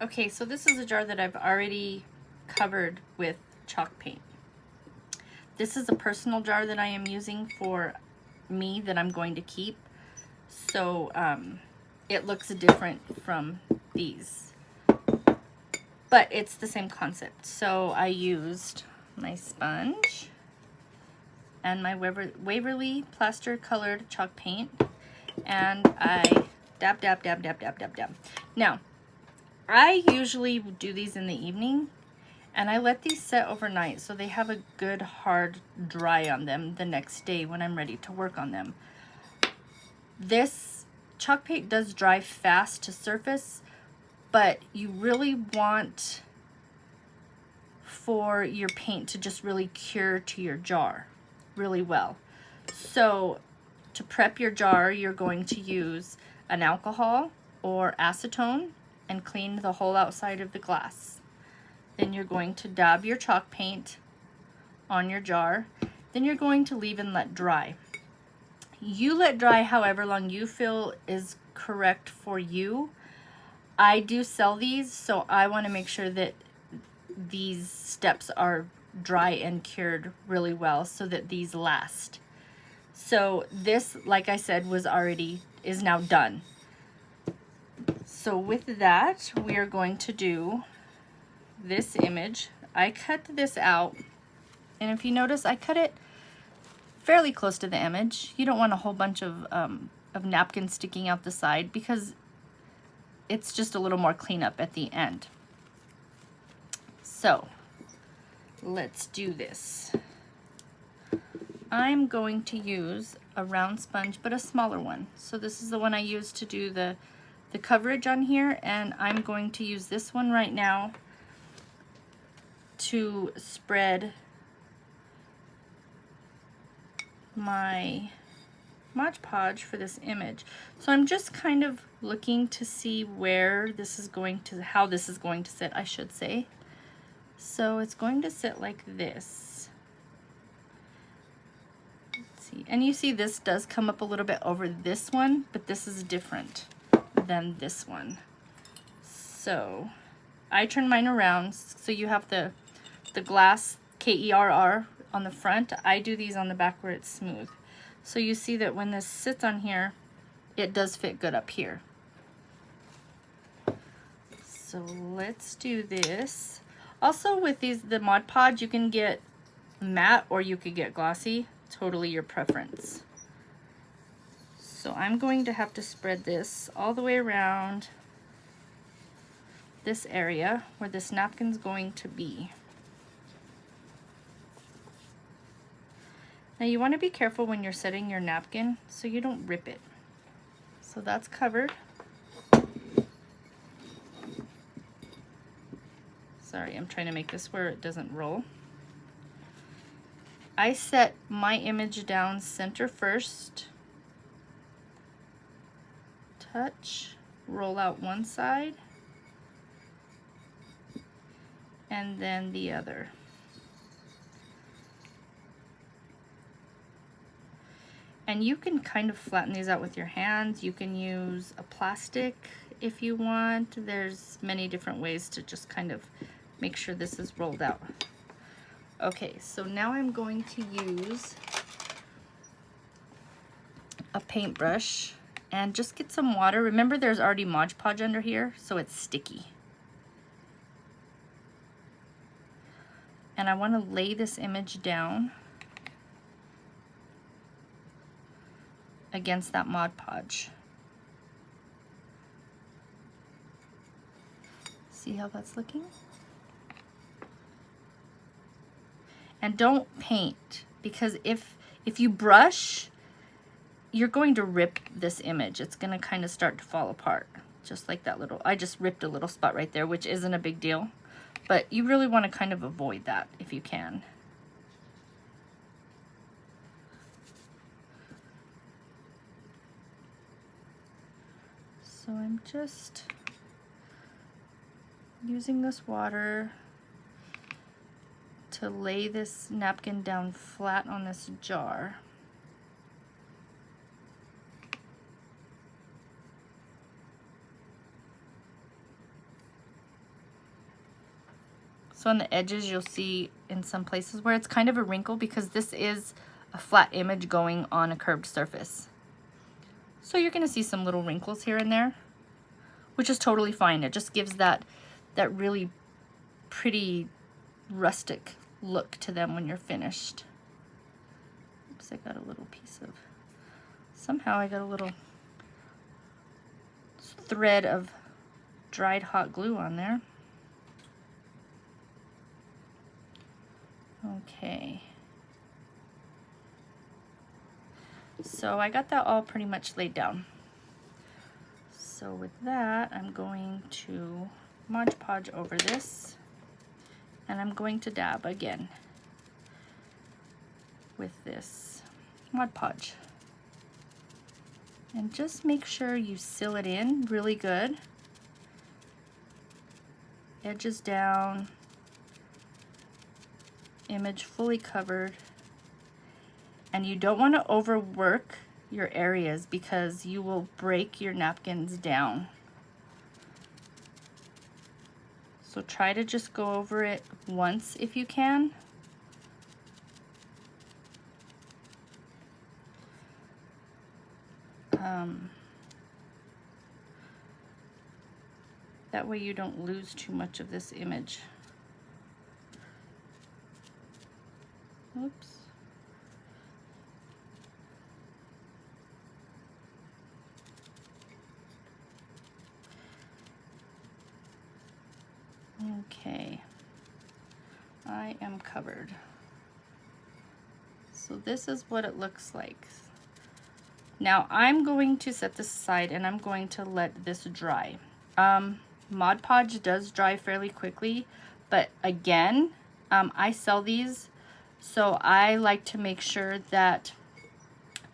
Okay, so this is a jar that I've already covered with chalk paint. This is a personal jar that I am using for me that I'm going to keep. So it looks different from these, but it's the same concept. So I used my sponge and my Waverly plaster colored chalk paint, and I dab, dab, dab, dab, dab, dab, dab. Now, I usually do these in the evening, and I let these set overnight so they have a good hard dry on them the next day when I'm ready to work on them. This chalk paint does dry fast to surface, but you really want for your paint to just really cure to your jar really well. So to prep your jar, you're going to use an alcohol or acetone and clean the whole outside of the glass. Then you're going to dab your chalk paint on your jar. Then you're going to leave and let dry. You let dry however long you feel is correct for you. I do sell these, so I want to make sure that these steps are dry and cured really well so that these last. So this, like I said, is now done. So with that, we are going to do this image. I cut this out, and if you notice, I cut it fairly close to the image. You don't want a whole bunch of napkins sticking out the side because it's just a little more cleanup at the end. So let's do this. I'm going to use a round sponge, but a smaller one. So this is the one I use to do the coverage on here, and I'm going to use this one right now to spread my Mod Podge for this image. So I'm just kind of looking to see where this is going to, how this is going to sit, I should say. So it's going to sit like this. Let's see. And you see this does come up a little bit over this one, but this is different than this one. So I turn mine around so you have the glass Kerr on the front. I do these on the back where it's smooth. So you see that when this sits on here, it does fit good up here. So let's do this. Also with the Mod Podge, you can get matte or you could get glossy, totally your preference. So I'm going to have to spread this all the way around this area where this napkin's going to be. Now you want to be careful when you're setting your napkin so you don't rip it. So that's covered. Sorry, I'm trying to make this where it doesn't roll. I set my image down center first. Touch, roll out one side, and then the other. And you can kind of flatten these out with your hands. You can use a plastic if you want. There's many different ways to just kind of make sure this is rolled out. Okay, so now I'm going to use a paintbrush and just get some water. Remember, there's already Mod Podge under here, so it's sticky. And I want to lay this image down against that Mod Podge. See how that's looking? And don't paint, because if you brush, you're going to rip this image. It's going to kind of start to fall apart, just like that little, I just ripped a little spot right there, which isn't a big deal, but you really want to kind of avoid that if you can. So I'm just using this water to lay this napkin down flat on this jar. So on the edges, you'll see in some places where it's kind of a wrinkle because this is a flat image going on a curved surface. So you're gonna see some little wrinkles here and there, which is totally fine. It just gives that really pretty rustic look to them when you're finished. Oops, I got a little piece of, somehow I got a little thread of dried hot glue on there. Okay. So I got that all pretty much laid down. So with that, I'm going to Mod Podge over this, and I'm going to dab again with this Mod Podge. And just make sure you seal it in really good. Edges down, image fully covered. And you don't want to overwork your areas because you will break your napkins down. So try to just go over it once if you can. That way you don't lose too much of this image. Oops. Okay, I am covered. So this is what it looks like. Now I'm going to set this aside and I'm going to let this dry. Mod Podge does dry fairly quickly, but again, I sell these, so I like to make sure that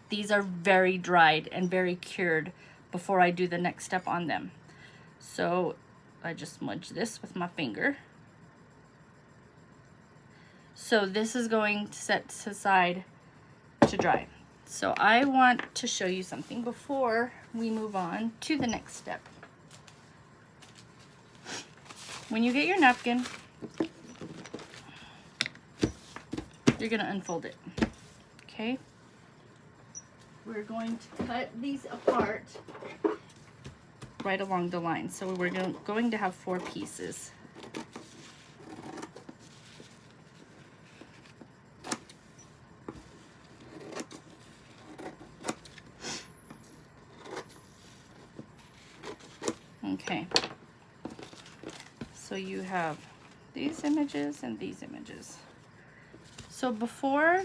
these are very dried and very cured before I do the next step on them. So I just smudge this with my finger. So this is going to set aside to dry. So I want to show you something before we move on to the next step. When you get your napkin, you're gonna unfold it, okay? We're going to cut these apart right along the line. So we're going to have 4 pieces. Okay. So you have these images and these images. So before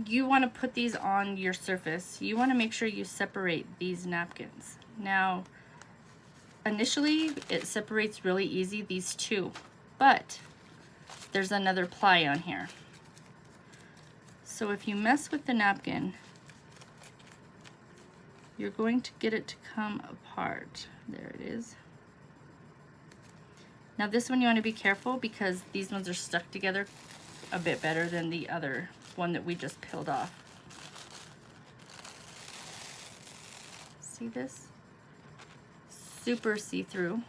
you want to put these on your surface, you want to make sure you separate these napkins. Now, initially it separates really easy, these two, but there's another ply on here. So if you mess with the napkin, you're going to get it to come apart. There it is. Now this one you want to be careful because these ones are stuck together a bit better than the other one that we just peeled off. See this? Super see-through.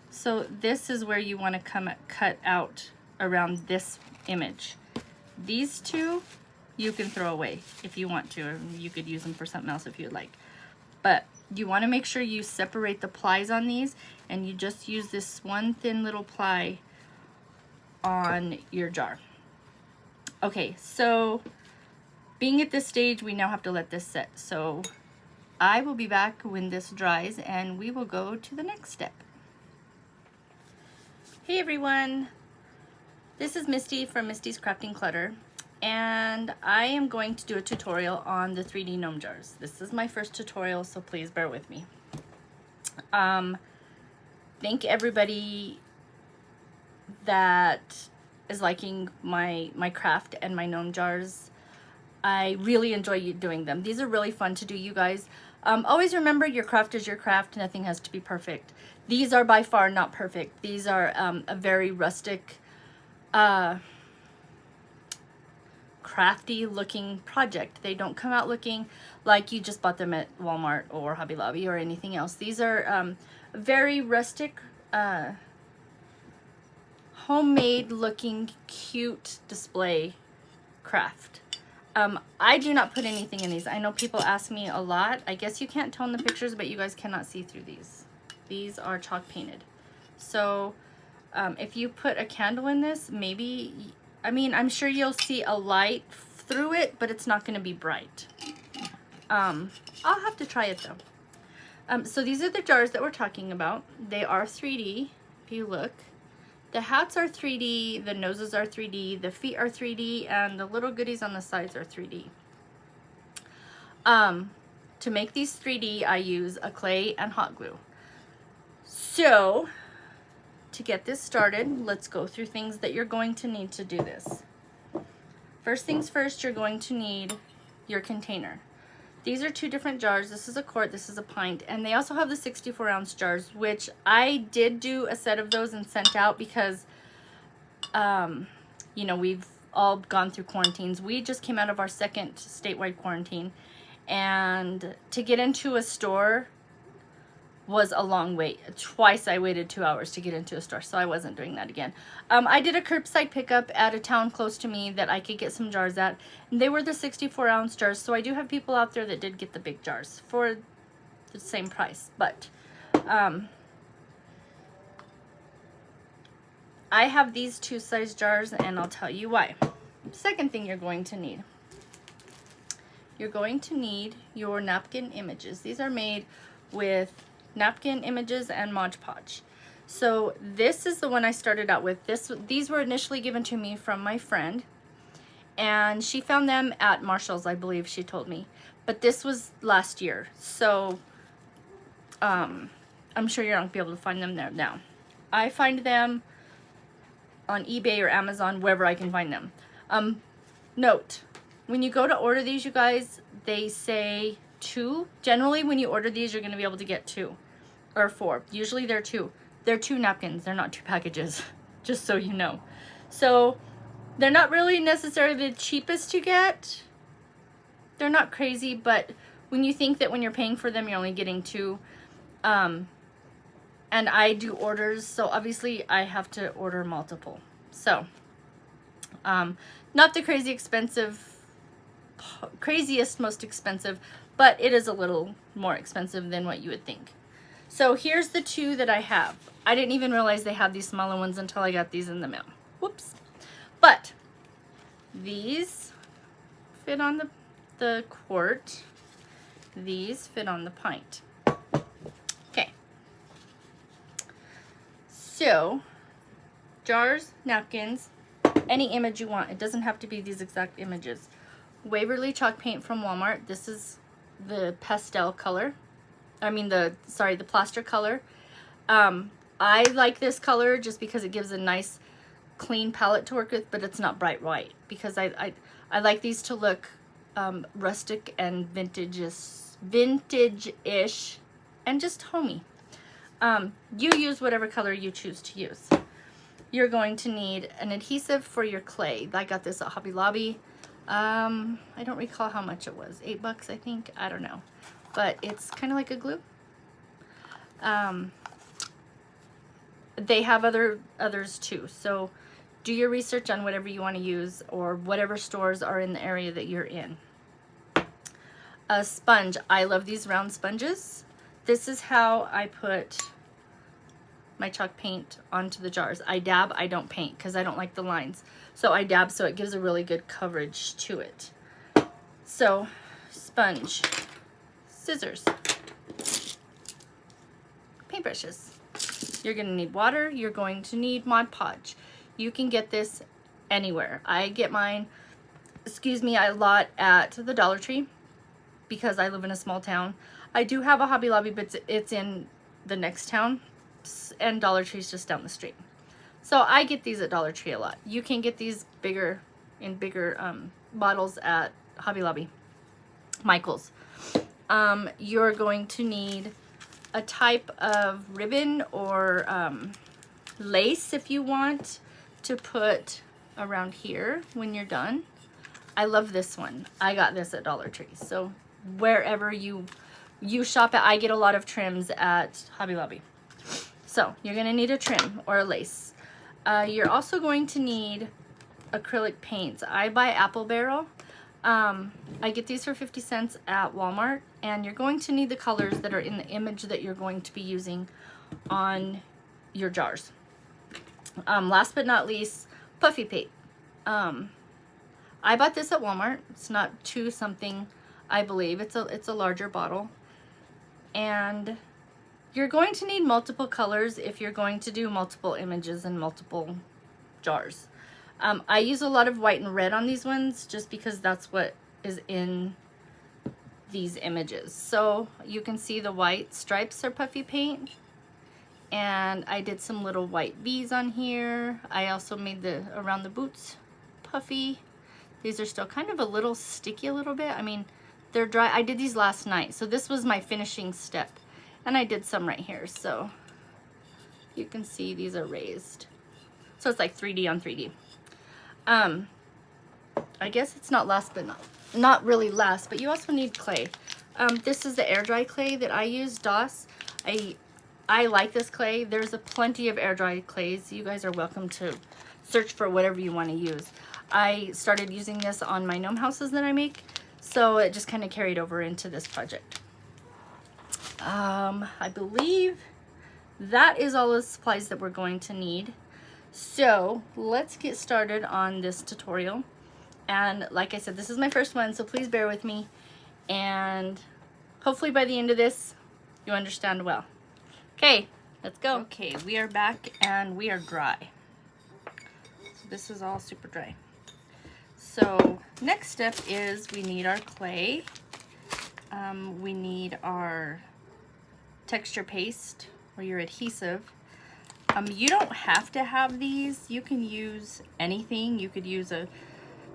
So this is where you want to cut out around this image. These two you can throw away if you want to, or you could use them for something else if you'd like. But you want to make sure you separate the plies on these, and you just use this one thin little ply on your jar. Okay, so being at this stage, we now have to let this set. So I will be back when this dries and we will go to the next step. Hey everyone, this is Misty from Misty's Crafting Clutter, and I am going to do a tutorial on the 3D gnome jars. This is my first tutorial, so please bear with me. Thank everybody that is liking my craft and my gnome jars. I really enjoy doing them. These are really fun to do, you guys. Always remember, your craft is your craft. Nothing has to be perfect. These are by far not perfect. These are a very rustic, crafty looking project. They don't come out looking like you just bought them at Walmart or Hobby Lobby or anything else. These are very rustic, homemade looking cute display craft. I do not put anything in these. I know people ask me a lot. I guess you can't tell in the pictures, but you guys cannot see through these. These are chalk painted. So if you put a candle in this, maybe, I mean, I'm sure you'll see a light through it, but it's not going to be bright. I'll have to try it though. So these are the jars that we're talking about. They are 3D, if you look. The hats are 3D, the noses are 3D, the feet are 3D, and the little goodies on the sides are 3D. To make these 3D, I use a clay and hot glue. So, to get this started, let's go through things that you're going to need to do this. First things first, you're going to need your container. These are two different jars. This is a quart, this is a pint, and they also have the 64-ounce jars, which I did do a set of those and sent out because, you know, we've all gone through quarantines. We just came out of our second statewide quarantine, and to get into a store was a long wait. Twice I waited 2 hours to get into a store, so I wasn't doing that again. I did a curbside pickup at a town close to me that I could get some jars at, and they were the 64-ounce jars, so I do have people out there that did get the big jars for the same price. But I have these two size jars, and I'll tell you why. Second thing you're going to need. You're going to need your napkin images. These are made with napkin images and Mod Podge. So this is the one I started out with. These were initially given to me from my friend, and she found them at Marshall's, I believe she told me. But this was last year, so I'm sure you're not gonna be able to find them there now. I find them on eBay or Amazon, wherever I can find them. Note, when you go to order these, you guys, they say 2. Generally, when you order these, you're going to be able to get 2 or 4. Usually they're 2. They're 2 napkins. They're not 2 packages, just so you know. So they're not really necessarily the cheapest to get. They're not crazy, but when you think that when you're paying for them, you're only getting 2. And I do orders, so obviously I have to order multiple. So, not the craziest, most expensive, but it is a little more expensive than what you would think. So here's the 2 that I have. I didn't even realize they had these smaller ones until I got these in the mail. Whoops. But these fit on the quart. These fit on the pint. Okay. So, jars, napkins, any image you want. It doesn't have to be these exact images. Waverly chalk paint from Walmart. This is the pastel color. I mean the plaster color. I like this color just because it gives a nice clean palette to work with, but it's not bright white because I like these to look rustic and vintage-ish and just homey. You use whatever color you choose to use. You're going to need an adhesive for your clay. I got this at Hobby Lobby. I don't recall how much it was. $8, I think. I don't know. But it's kind of like a glue. They have others too. So do your research on whatever you want to use or whatever stores are in the area that you're in. A sponge. I love these round sponges. This is how I put my chalk paint onto the jars. I dab, I don't paint because I don't like the lines. So I dab so it gives a really good coverage to it. So, sponge, scissors, paintbrushes. You're going to need water. You're going to need Mod Podge. You can get this anywhere. I get mine, a lot at the Dollar Tree because I live in a small town. I do have a Hobby Lobby, but it's in the next town, and Dollar Tree's just down the street. So I get these at Dollar Tree a lot. You can get these bigger bottles at Hobby Lobby, Michael's. You're going to need a type of ribbon or lace if you want to put around here when you're done. I love this one. I got this at Dollar Tree. So wherever you shop at, I get a lot of trims at Hobby Lobby. So you're going to need a trim or a lace. You're also going to need acrylic paints. I buy Apple Barrel. I get these for 50 cents at Walmart, and you're going to need the colors that are in the image that you're going to be using on your jars. Last but not least, Puffy Paint. I bought this at Walmart. It's not $2 something, I believe. It's a larger bottle. And you're going to need multiple colors if you're going to do multiple images and multiple jars. I use a lot of white and red on these ones just because that's what is in these images. So you can see the white stripes are Puffy Paint. And I did some little white V's on here. I also made the around the boots puffy. These are still kind of a little sticky a little bit. I mean, they're dry. I did these last night, so this was my finishing step. And I did some right here, so you can see these are raised. So it's like 3D on 3D. I guess it's not last, but not really last, but you also need clay. This is the air dry clay that I use, DOS. I like this clay. There's a plenty of air dry clays. You guys are welcome to search for whatever you want to use. I started using this on my gnome houses that I make, so it just kind of carried over into this project. I believe that is all the supplies that we're going to need. So let's get started on this tutorial. And like I said, this is my first one, so please bear with me. And hopefully by the end of this, you understand well. Okay, let's go. Okay, we are back and we are dry. So this is all super dry. So next step is we need our clay. We need our texture paste or your adhesive. You don't have to have these. You can use anything. You could use a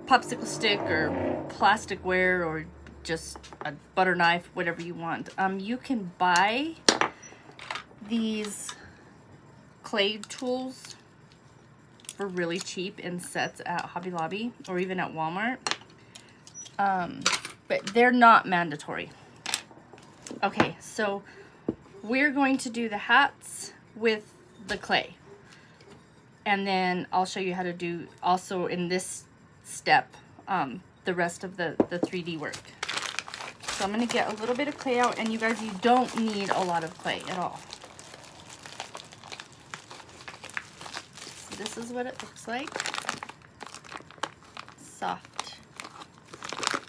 popsicle stick or plasticware or just a butter knife, whatever you want. You can buy these clay tools for really cheap in sets at Hobby Lobby or even at Walmart. But they're not mandatory. Okay, so we're going to do the hats with the clay. And then I'll show you how to do also in this step the rest of the 3D work. So I'm going to get a little bit of clay out, and you guys, you don't need a lot of clay at all. So this is what it looks like. Soft.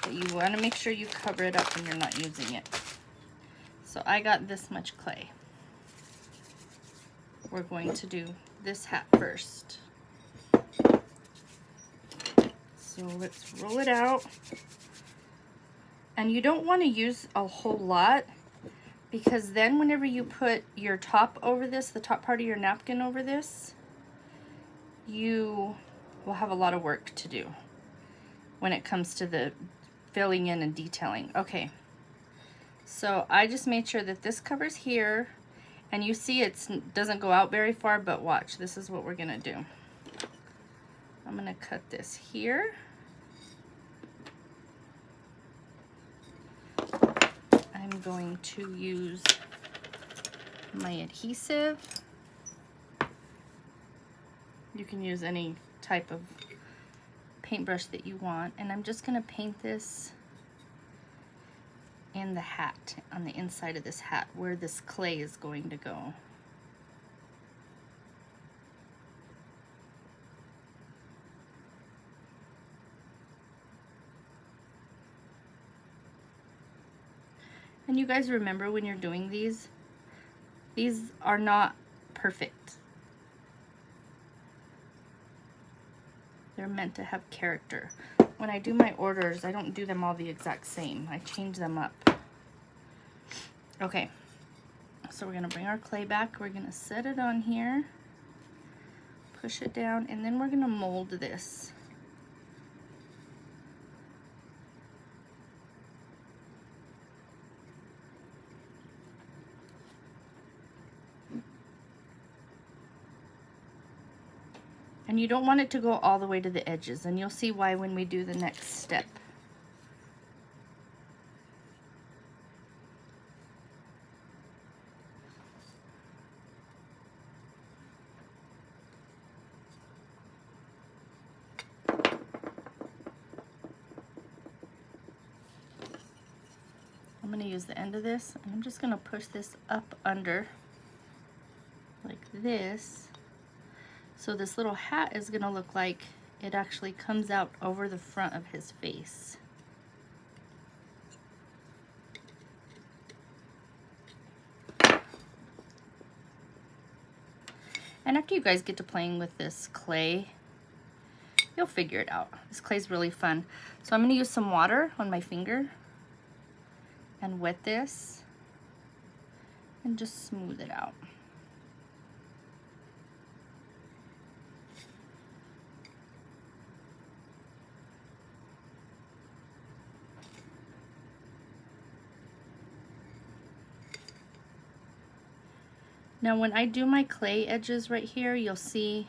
But you want to make sure you cover it up when you're not using it. So I got this much clay. We're going to do this hat first. So let's roll it out. And you don't want to use a whole lot, because then whenever you put your top over this, the top part of your napkin over this, you will have a lot of work to do when it comes to the filling in and detailing. Okay, so I just made sure that this covers here, and you see it doesn't go out very far, but watch, this is what we're gonna do. I'm gonna cut this here. I'm going to use my adhesive. You can use any type of paintbrush that you want, and I'm just gonna paint this in the hat, on the inside of this hat where this clay is going to go. And you guys remember, when you're doing these are not perfect. They're meant to have character. When I do my orders, I don't do them all the exact same. I change them up. Okay, so we're gonna bring our clay back. We're gonna set it on here, push it down, and then we're gonna mold this. And you don't want it to go all the way to the edges, and you'll see why when we do the next step. I'm gonna use the end of this and I'm just gonna push this up under like this. So this little hat is gonna look like it actually comes out over the front of his face. And after you guys get to playing with this clay, you'll figure it out. This clay's really fun. So I'm gonna use some water on my finger and wet this and just smooth it out. Now when I do my clay edges right here, you'll see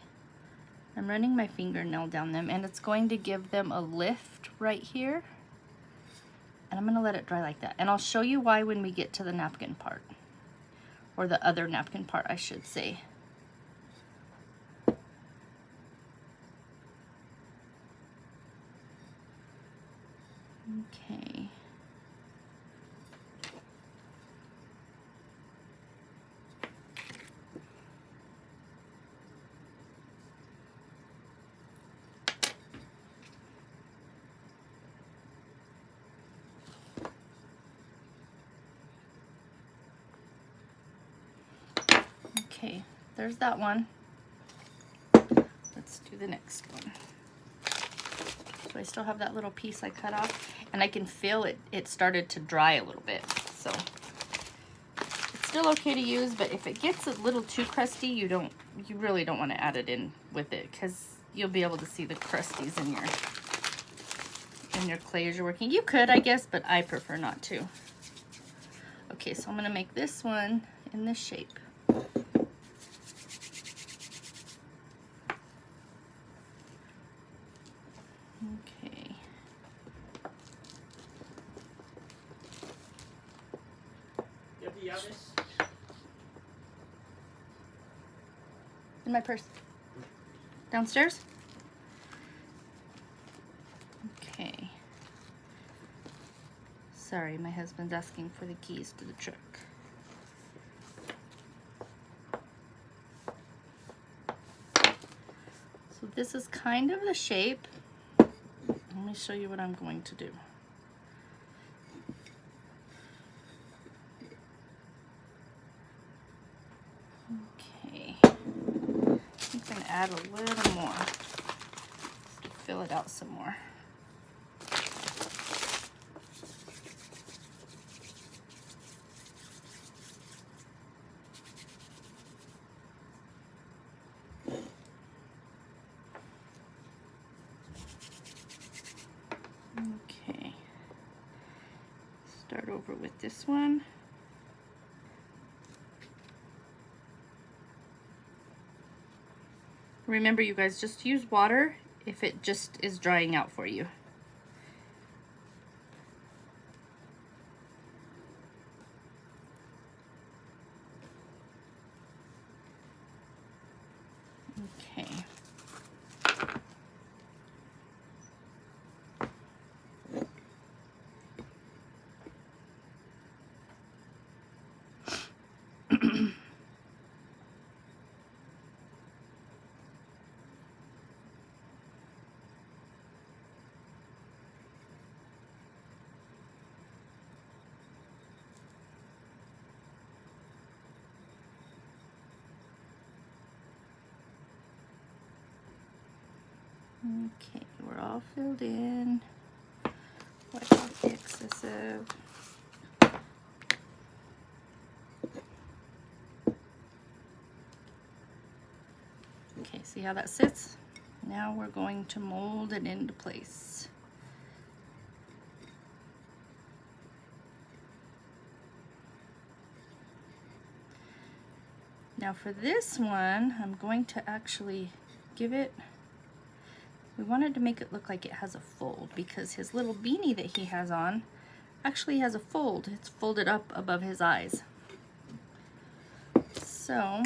I'm running my fingernail down them and it's going to give them a lift right here. And I'm gonna let it dry like that. And I'll show you why when we get to the napkin part. Or the other napkin part, I should say. Okay. Okay, there's that one. Let's do the next one. So I still have that little piece I cut off, and I can feel it started to dry a little bit. So it's still okay to use, but if it gets a little too crusty, you really don't want to add it in with it, because you'll be able to see the crusties in your clay as you're working. You could, I guess, but I prefer not to. Okay, so I'm gonna make this one in this shape. Okay. In my purse. Downstairs? Okay. Sorry, my husband's asking for the keys to the truck. So this is kind of the shape. Let me show you what I'm going to do. Okay. I'm going to add a little more just to fill it out some more. Okay, start over with this one. Remember, you guys, just use water if it just is drying out for you. Okay. Okay, we're all filled in. Wipe off the excessive. Okay, see how that sits? Now we're going to mold it into place. Now for this one, I'm going to actually give it, we wanted to make it look like it has a fold because his little beanie that he has on actually has a fold. It's folded up above his eyes. So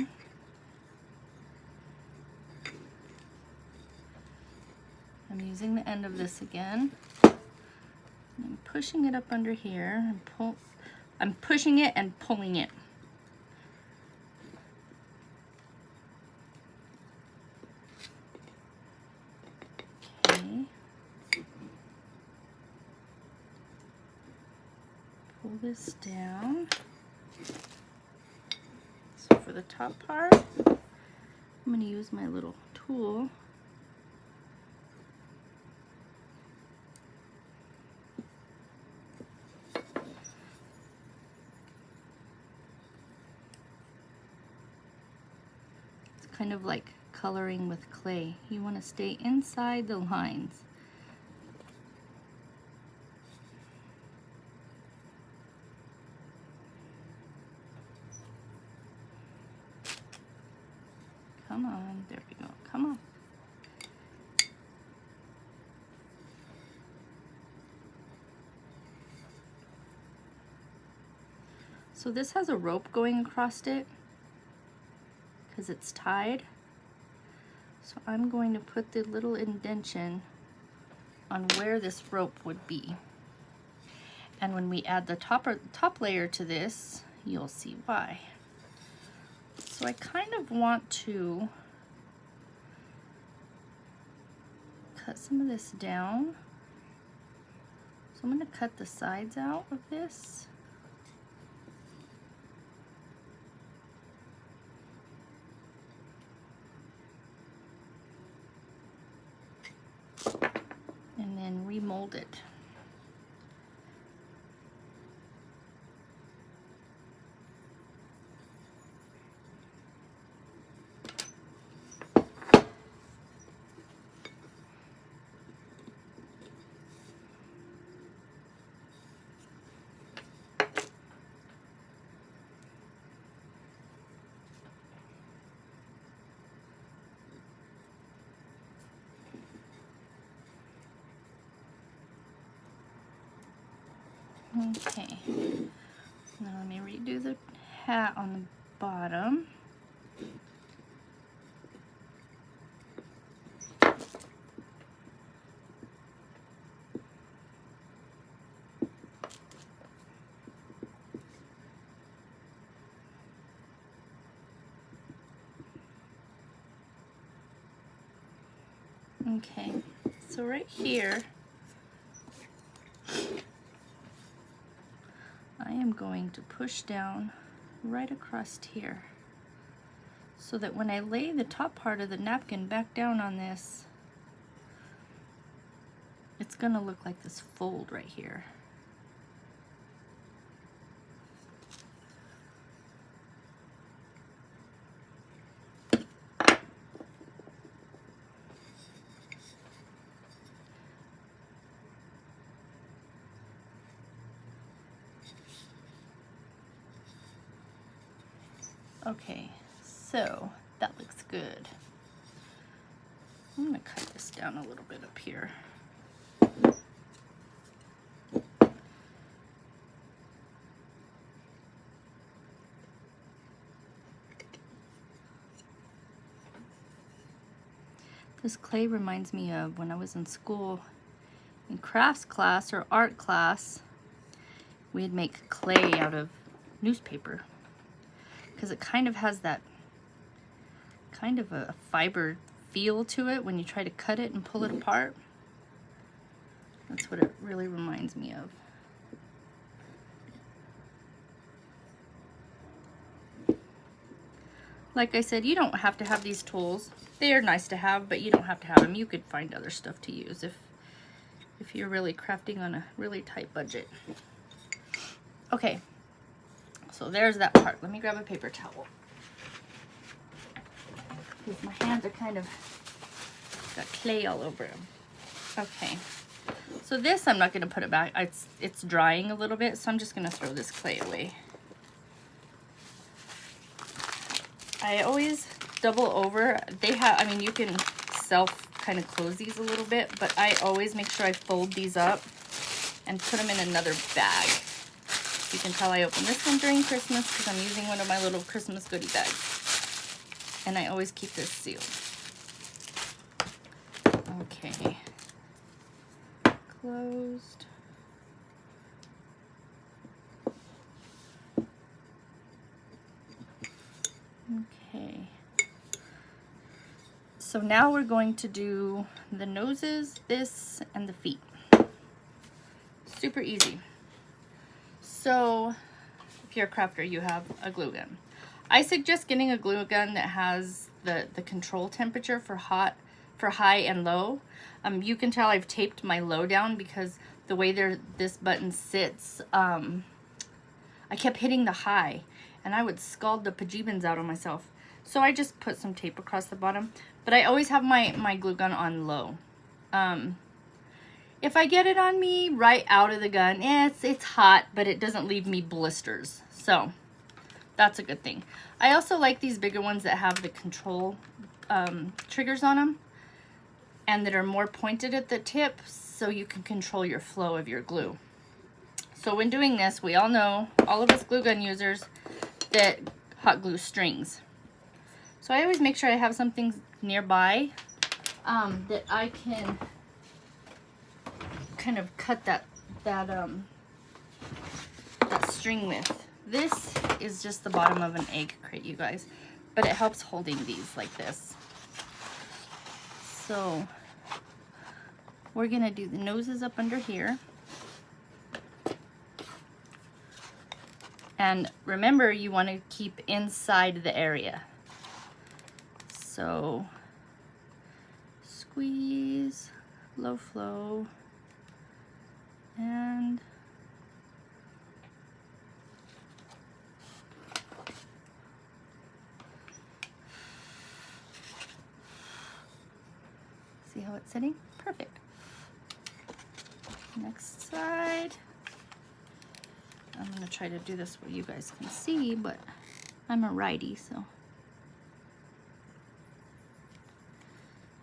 I'm using the end of this again I'm pushing it up under here and I'm pushing it and pulling it. Okay. Pull this down. So for the top part, I'm going to use my little tool. Kind of like coloring with clay. You want to stay inside the lines. Come on, there we go, come on. So this has a rope going across it because it's tied. So I'm going to put the little indentation on where this rope would be. And when we add the top layer to this, you'll see why. So I kind of want to cut some of this down. So I'm going to cut the sides out of this. And then remold it. Okay, now let me redo the hat on the bottom. Okay, so right here, I am going to push down right across here so that when I lay the top part of the napkin back down on this, it's gonna look like this fold right here. Okay, so that looks good. I'm gonna cut this down a little bit up here. This clay reminds me of when I was in school in crafts class or art class. We'd make clay out of newspaper because it kind of has that kind of a fiber feel to it when you try to cut it and pull it apart. That's what it really reminds me of. Like I said, you don't have to have these tools. They are nice to have, but you don't have to have them. You could find other stuff to use if you're really crafting on a really tight budget. Okay, so there's that part. Let me grab a paper towel, because my hands are kind of got clay all over them. Okay, so this I'm not going to put it back. It's drying a little bit, so I'm just going to throw this clay away. I always double over. They have, I mean, you can self kind of close these a little bit, but I always make sure I fold these up and put them in another bag. You can tell I opened this one during Christmas because I'm using one of my little Christmas goodie bags. And I always keep this sealed. Okay. Closed. Okay. So now we're going to do the noses, this, and the feet. Super easy. So if you're a crafter, you have a glue gun. I suggest getting a glue gun that has the control temperature for high and low. You can tell I've taped my low down because the way this button sits, I kept hitting the high and I would scald the pajibins out of myself. So I just put some tape across the bottom, but I always have my glue gun on low. If I get it on me right out of the gun, it's hot, but it doesn't leave me blisters. So that's a good thing. I also like these bigger ones that have the control triggers on them and that are more pointed at the tip so you can control your flow of your glue. So when doing this, we all know, all of us glue gun users, that hot glue strings. So I always make sure I have something nearby that I can kind of cut that string with. This is just the bottom of an egg crate, you guys, but it helps holding these like this. So we're gonna do the noses up under here. And remember, you want to keep inside the area. So squeeze, low flow, and see how it's sitting? Perfect. Next side. I'm going to try to do this where you guys can see, but I'm a righty, so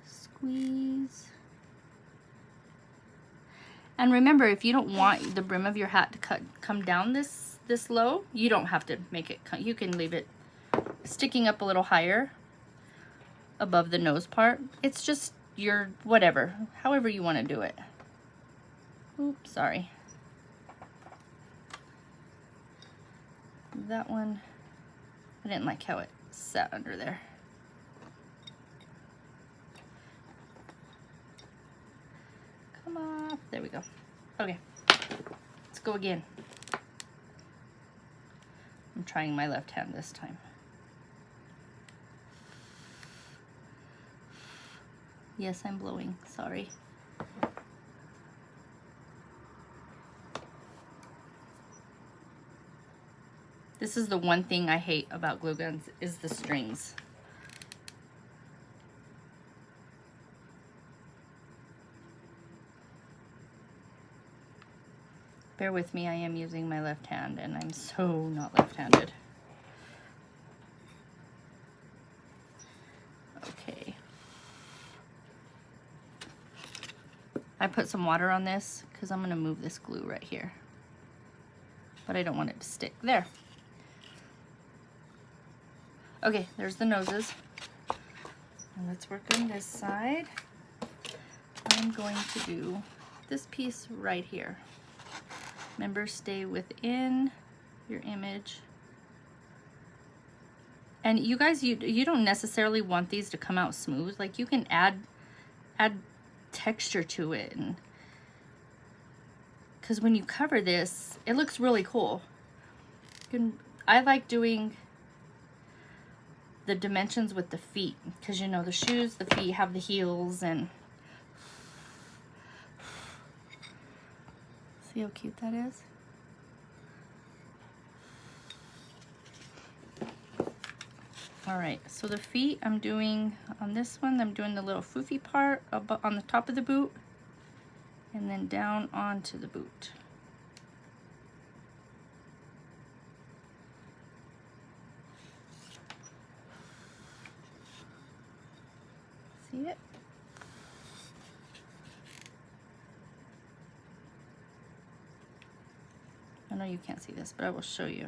squeeze. And remember, if you don't want the brim of your hat to come down this low, you don't have to make it, you can leave it sticking up a little higher above the nose part. It's just your whatever, however you want to do it. Oops, sorry. That one, I didn't like how it sat under there. Come off, there we go. Okay, let's go again. I'm trying my left hand this time. Yes, I'm blowing, sorry. This is the one thing I hate about glue guns, is the strings. Bear with me, I am using my left hand and I'm so not left-handed. Okay. I put some water on this because I'm going to move this glue right here. But I don't want it to stick. There. Okay, there's the noses. And let's work on this side. I'm going to do this piece right here. Remember, stay within your image. And you guys, you don't necessarily want these to come out smooth. Like, you can add texture to it, and because when you cover this, it looks really cool. I like doing the dimensions with the feet, because you know the shoes, the feet have the heels, and see how cute that is? All right, so the feet I'm doing on this one, I'm doing the little foofy part up on the top of the boot and then down onto the boot. See it? I know you can't see this, but I will show you.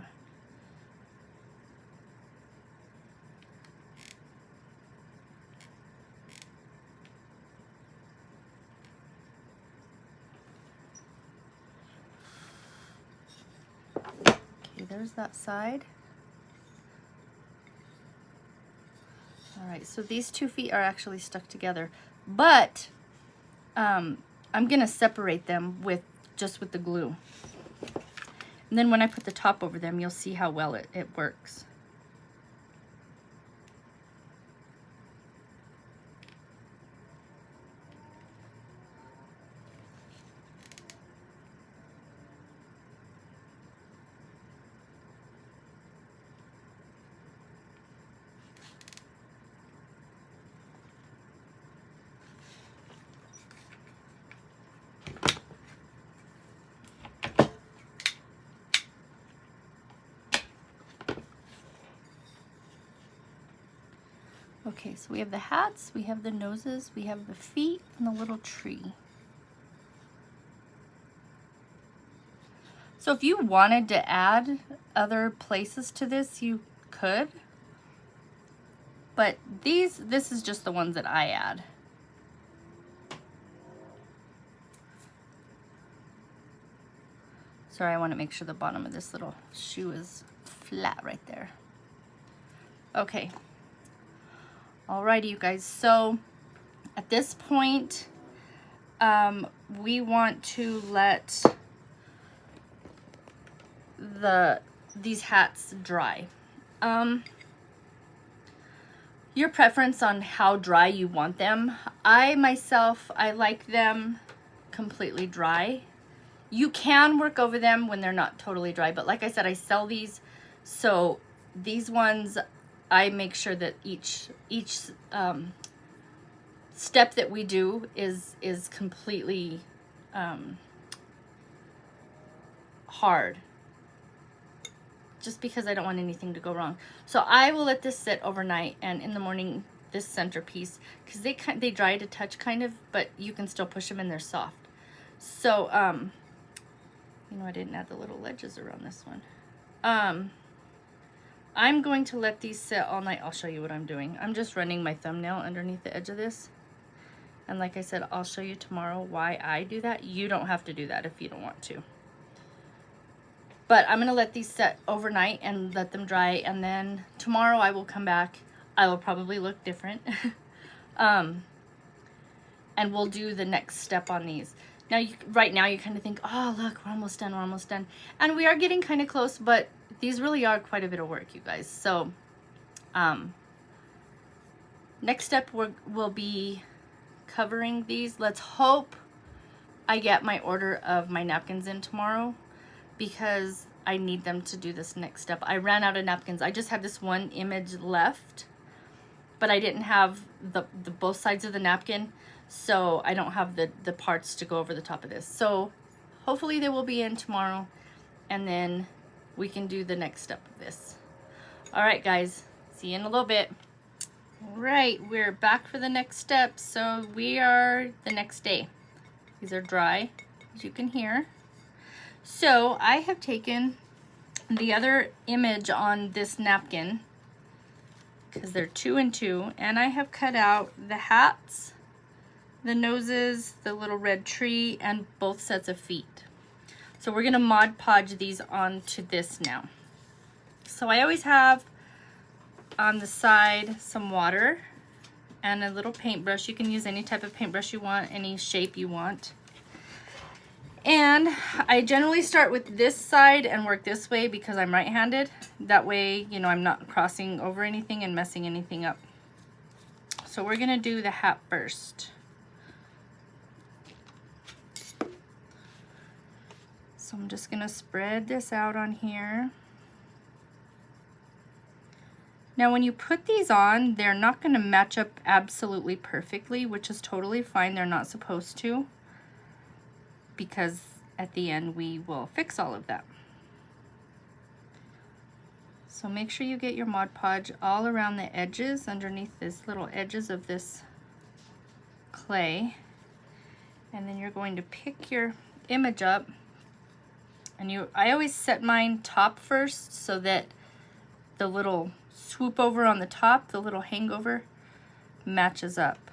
Okay, there's that side. All right, so these 2 feet are actually stuck together, but I'm gonna separate them just with the glue. And then when I put the top over them, you'll see how well it works. Okay, so we have the hats, we have the noses, we have the feet, and the little tree. So if you wanted to add other places to this, you could. But this is just the ones that I add. Sorry, I want to make sure the bottom of this little shoe is flat right there. Okay. Alrighty, you guys. So at this point, we want to let these hats dry. Your preference on how dry you want them. I like them completely dry. You can work over them when they're not totally dry, but like I said, I sell these, so these ones I make sure that each step that we do is completely hard, just because I don't want anything to go wrong. So I will let this sit overnight, and in the morning, this centerpiece, because they dry to touch kind of, but you can still push them and they're soft. So you know, I didn't add the little ledges around this one. I'm going to let these sit all night. I'll show you what I'm doing. I'm just running my thumbnail underneath the edge of this. And like I said, I'll show you tomorrow why I do that. You don't have to do that if you don't want to. But I'm going to let these set overnight and let them dry. And then tomorrow I will come back. I will probably look different. And we'll do the next step on these. Now, right now you kind of think, oh, look, we're almost done, we're almost done. And we are getting kind of close, but these really are quite a bit of work, you guys. So, next step will be covering these. Let's hope I get my order of my napkins in tomorrow, because I need them to do this next step. I ran out of napkins. I just have this one image left, but I didn't have the both sides of the napkin. So I don't have the parts to go over the top of this. So hopefully they will be in tomorrow, and then we can do the next step of this. All right, guys, see you in a little bit. All right, we're back for the next step. So we are the next day. These are dry, as you can hear. So I have taken the other image on this napkin, because they're 2 and 2, and I have cut out the hats, the noses, the little red tree, and both sets of feet. So we're gonna Mod Podge these onto this now. So I always have on the side some water and a little paintbrush. You can use any type of paintbrush you want, any shape you want. And I generally start with this side and work this way because I'm right-handed. That way, you know, I'm not crossing over anything and messing anything up. So we're gonna do the hat first. So I'm just gonna spread this out on here. Now when you put these on, they're not gonna match up absolutely perfectly, which is totally fine. They're not supposed to, because at the end we will fix all of that. So make sure you get your Mod Podge all around the edges, underneath these little edges of this clay. And then you're going to pick your image up. And I always set mine top first so that the little swoop over on the top, the little hangover, matches up.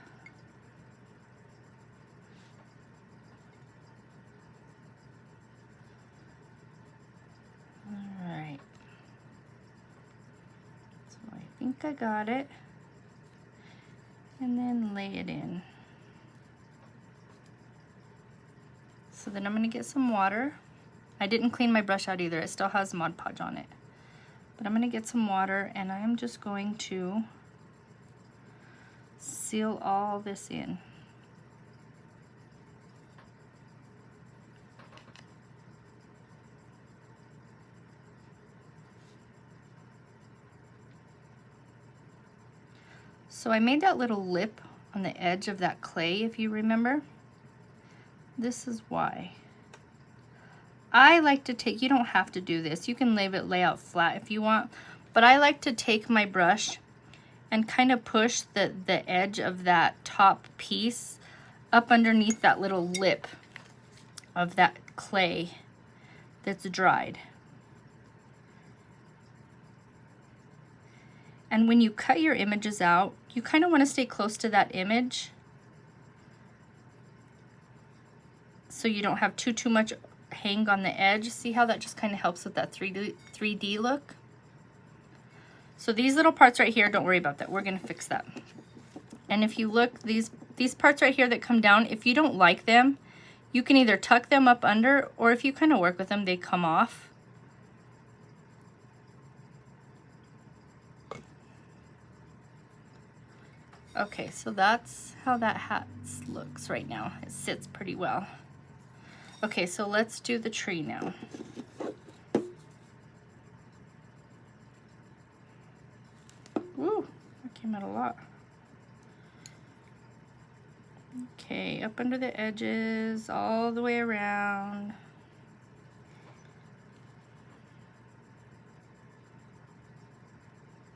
All right. So I think I got it. and then lay it in. So then I'm going to get some water. I didn't clean my brush out either. It still has Mod Podge on it. But I'm going to get some water, and I am just going to seal all this in. So I made that little lip on the edge of that clay, if you remember. This is why. I like to take, you don't have to do this, you can lay out flat if you want, but I like to take my brush and kind of push the edge of that top piece up underneath that little lip of that clay that's dried. And when you cut your images out, you kind of want to stay close to that image so you don't have too much hang on the edge. See how that just kind of helps with that 3D look? So these little parts right here, don't worry about that. We're going to fix that. And if you look, these parts right here that come down, if you don't like them, you can either tuck them up under, or if you kind of work with them, they come off. Okay, so that's how that hat looks right now. It sits pretty well. Okay, so let's do the tree now. Woo, that came out a lot. Okay, up under the edges, all the way around.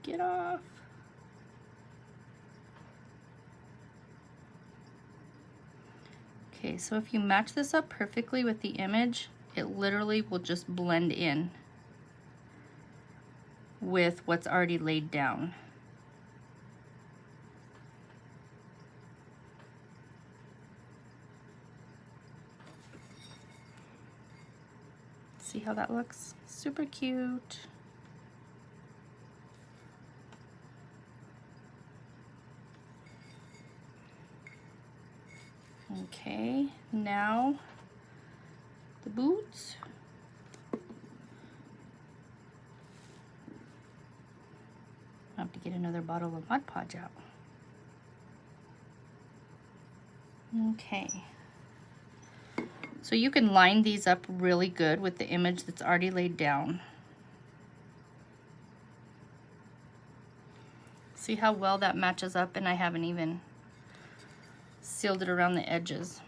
Get off. Okay, so if you match this up perfectly with the image, it literally will just blend in with what's already laid down. See how that looks? Super cute. Okay, now the boots. I have to get another bottle of Mod Podge out. Okay. So you can line these up really good with the image that's already laid down. See how well that matches up, and I haven't even sealed it around the edges.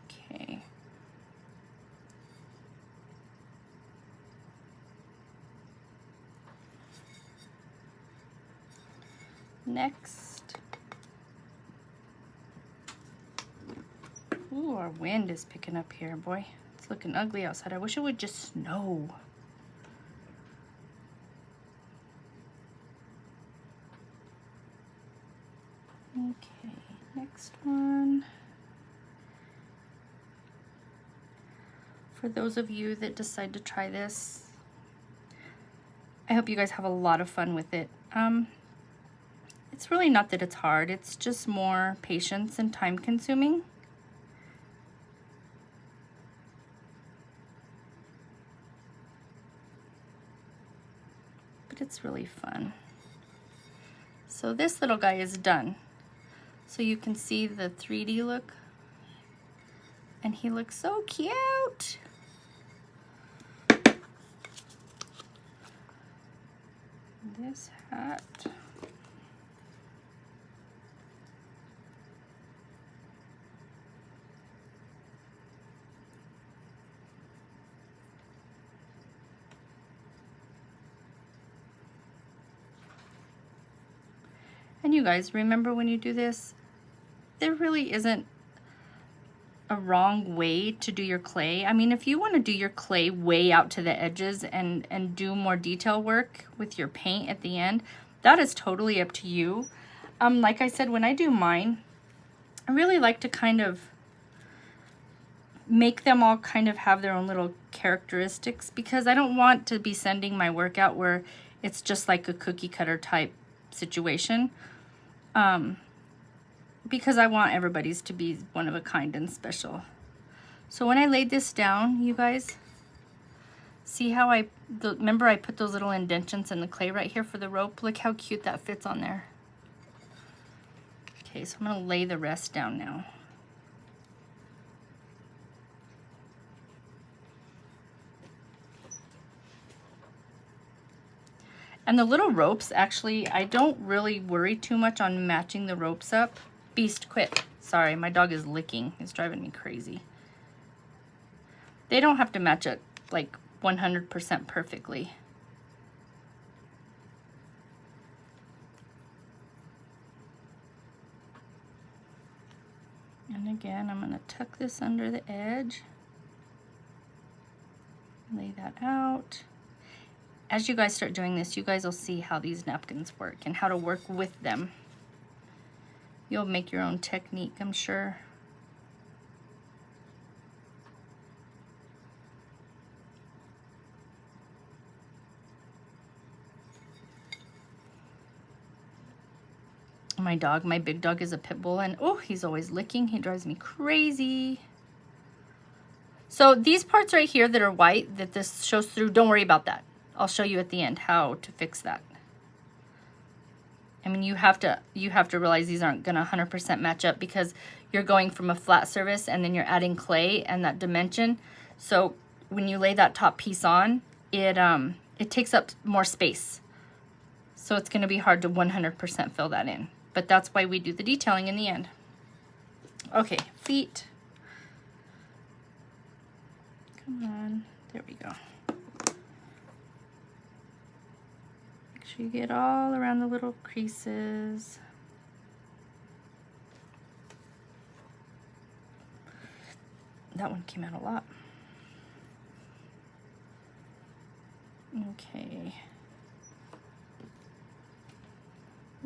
Okay. Next. Ooh, our wind is picking up here, boy. It's looking ugly outside. I wish it would just snow. Okay, next one. For those of you that decide to try this, I hope you guys have a lot of fun with it. It's really not that it's hard, it's just more patience and time consuming. But it's really fun. So this little guy is done. So you can see the 3D look. And he looks so cute. This hat. And you guys, remember when you do this, there really isn't a wrong way to do your clay. I mean, if you want to do your clay way out to the edges and do more detail work with your paint at the end, that is totally up to you. Like I said, when I do mine, I really like to kind of make them all kind of have their own little characteristics, because I don't want to be sending my work out where it's just like a cookie cutter type situation. Because I want everybody's to be one of a kind and special. So when I laid this down, you guys, see how remember I put those little indentions in the clay right here for the rope? Look how cute that fits on there. Okay, so I'm gonna lay the rest down now. And the little ropes, actually, I don't really worry too much on matching the ropes up. Beast, quit. Sorry, my dog is licking. It's driving me crazy. They don't have to match it like 100% perfectly. And again, I'm gonna tuck this under the edge. Lay that out. As you guys start doing this, you guys will see how these napkins work and how to work with them. You'll make your own technique, I'm sure. My big dog is a pit bull, and oh, he's always licking. He drives me crazy. So these parts right here that are white, that this shows through, don't worry about that. I'll show you at the end how to fix that. I mean, you have to realize these aren't gonna 100% match up, because you're going from a flat surface and then you're adding clay and that dimension. So when you lay that top piece on, it takes up more space. So it's gonna be hard to 100% fill that in. But that's why we do the detailing in the end. Okay, feet. Come on, there we go. Make sure you get all around the little creases. That one came out a lot. Okay.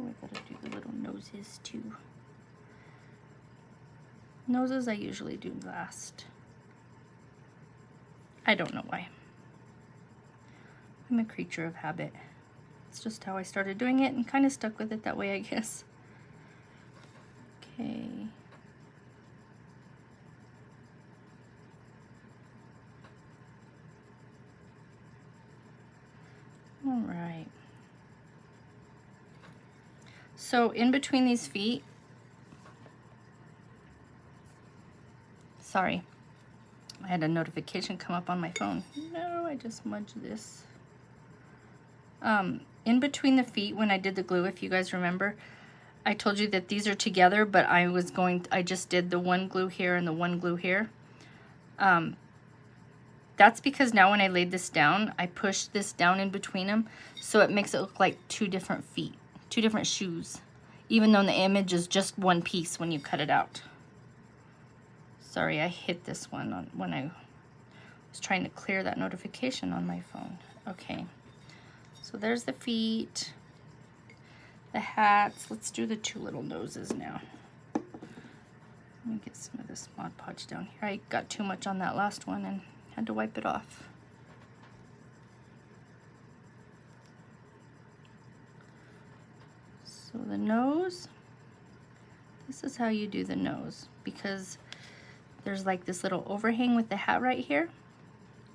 Oh, I gotta do the little noses too. Noses I usually do last. I don't know why. I'm a creature of habit. It's just how I started doing it and kind of stuck with it that way, I guess. Okay. All right. So in between these feet, sorry, I had a notification come up on my phone. No, I just smudged this. In between the feet, when I did the glue, if you guys remember, I told you that these are together, but I just did the one glue here and the one glue here. That's because now when I laid this down, I pushed this down in between them, so it makes it look like two different feet, two different shoes, even though the image is just one piece when you cut it out. Sorry, I hit this one when I was trying to clear that notification on my phone. Okay, so there's the feet, the hats. Let's do the two little noses now. Let me get some of this Mod Podge down here. I got too much on that last one and had to wipe it off. So the nose, this is how you do the nose, because there's like this little overhang with the hat right here.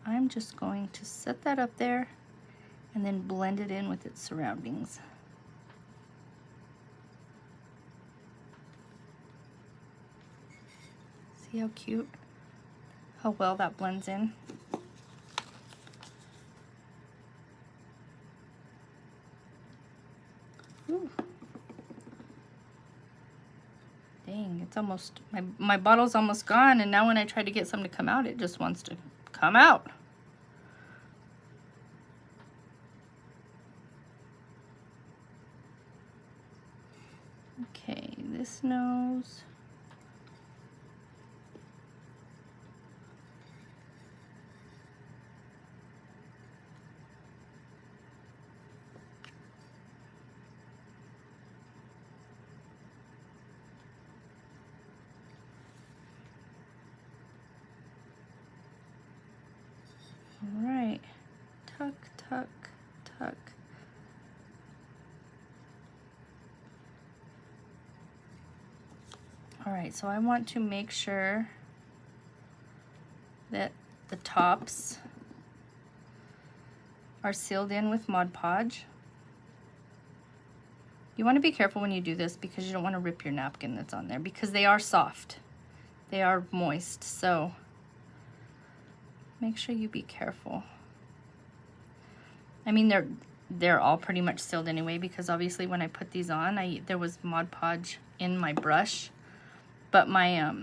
I'm just going to set that up there and then blend it in with its surroundings. See how cute? How well that blends in. Ooh. Dang, it's almost, my bottle's almost gone, and now when I try to get some to come out, it just wants to come out. Okay, this nose. All right, so I want to make sure that the tops are sealed in with Mod Podge. You want to be careful when you do this because you don't want to rip your napkin that's on there, because they are soft. They are moist, so make sure you be careful. I mean, they're all pretty much sealed anyway, because obviously when I put these on, there was Mod Podge in my brush. But my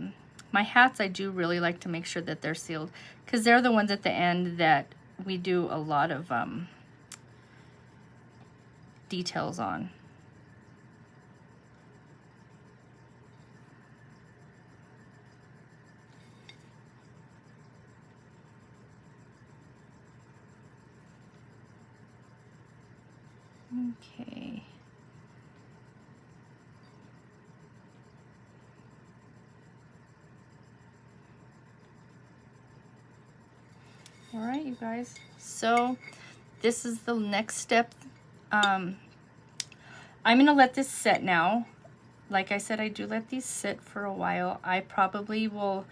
my hats, I do really like to make sure that they're sealed, because they're the ones at the end that we do a lot of details on. Okay. All right, you guys. So this is the next step. I'm going to let this set now. Like I said, I do let these sit for a while. I probably will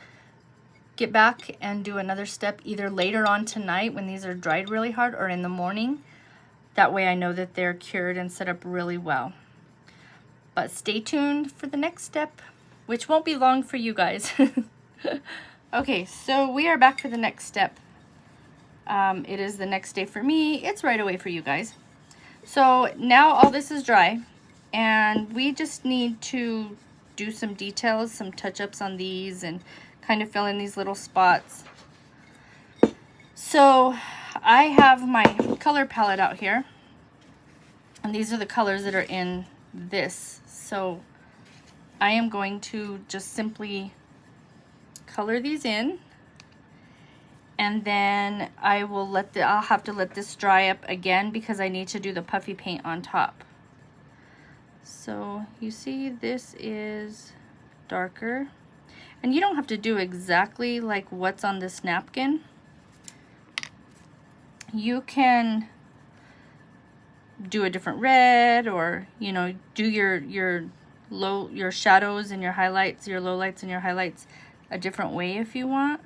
get back and do another step either later on tonight when these are dried really hard, or in the morning. That way I know that they're cured and set up really well. But stay tuned for the next step, which won't be long for you guys. Okay, so we are back for the next step. It is the next day for me. It's right away for you guys. So now all this is dry, and we just need to do some details, some touch-ups on these, and kind of fill in these little spots. So I have my color palette out here, and these are the colors that are in this. So I am going to just simply color these in, and then I'll have to let this dry up again because I need to do the puffy paint on top. So you see this is darker, and you don't have to do exactly like what's on this napkin. You can do a different red, or do your shadows and your highlights, your lowlights and your highlights a different way if you want.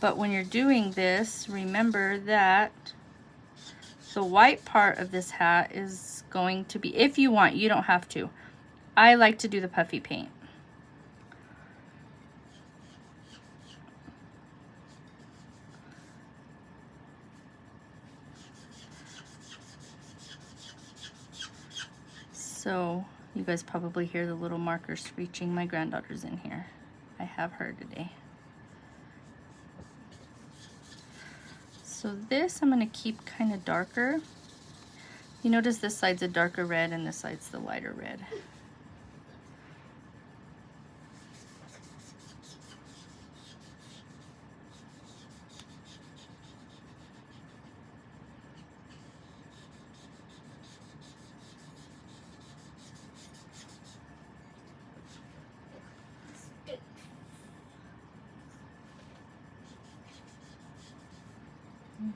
But when you're doing this, remember that the white part of this hat is going to be, if you want, you don't have to. I like to do the puffy paint. So you guys probably hear the little marker screeching. My granddaughter's in here. I have her today. So this I'm going to keep kind of darker. You notice this side's a darker red and this side's the lighter red.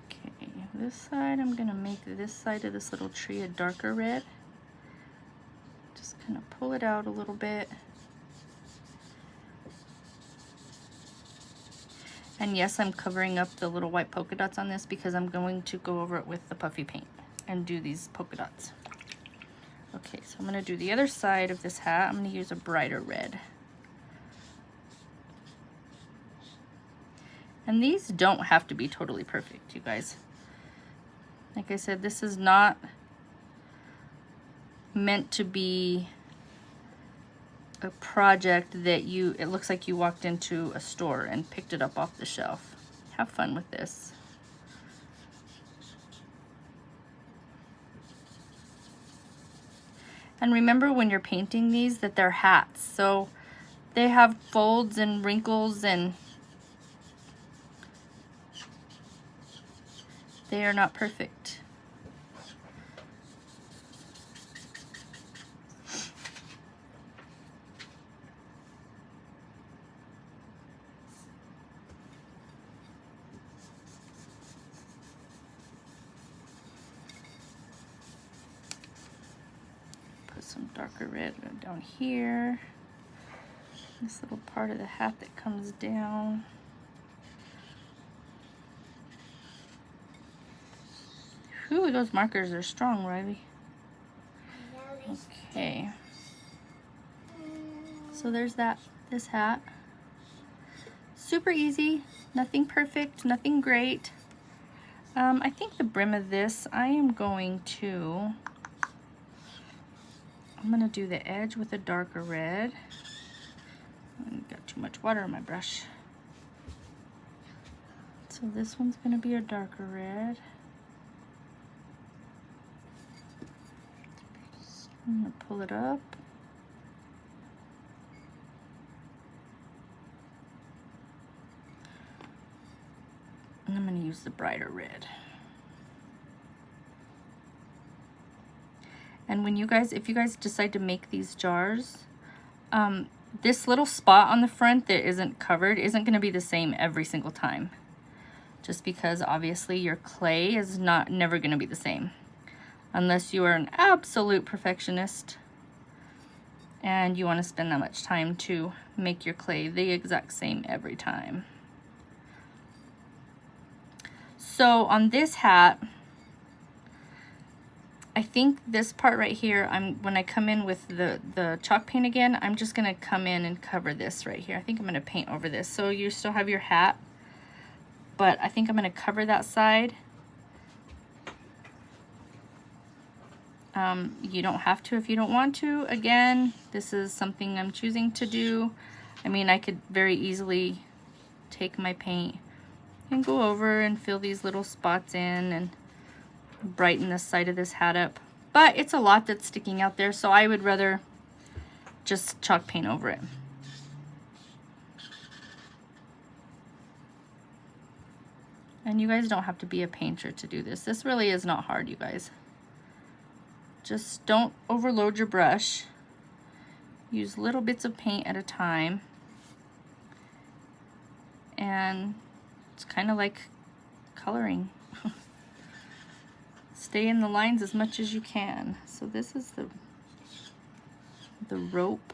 Okay, this side, I'm going to make this side of this little tree a darker red. Just kind of pull it out a little bit. And yes, I'm covering up the little white polka dots on this because I'm going to go over it with the puffy paint and do these polka dots. Okay, so I'm going to do the other side of this hat. I'm going to use a brighter red. And these don't have to be totally perfect, you guys. Like I said, this is not meant to be a project that it looks like you walked into a store and picked it up off the shelf. Have fun with this. And remember when you're painting these that they're hats, so they have folds and wrinkles, and they are not perfect. darker red down here. This little part of the hat that comes down. Ooh, those markers are strong, Riley. Okay. So there's this hat. Super easy, nothing perfect, nothing great. I think the brim of this, I'm gonna do the edge with a darker red. I got too much water on my brush. So this one's gonna be a darker red. I'm gonna pull it up. And I'm gonna use the brighter red. And when if you guys decide to make these jars, this little spot on the front that isn't covered isn't gonna be the same every single time. Just because obviously your clay is never gonna be the same. Unless you are an absolute perfectionist and you want to spend that much time to make your clay the exact same every time. So on this hat, I think this part right here, when I come in with the chalk paint again, I'm just gonna come in and cover this right here. I think I'm gonna paint over this. So you still have your hat, but I think I'm gonna cover that side. You don't have to if you don't want to. Again, this is something I'm choosing to do. I mean, I could very easily take my paint and go over and fill these little spots in and brighten the side of this hat up. But it's a lot that's sticking out there, so I would rather just chalk paint over it. And you guys don't have to be a painter to do this. This really is not hard, you guys. Just don't overload your brush. Use little bits of paint at a time. And it's kind of like coloring. Stay in the lines as much as you can. So this is the rope.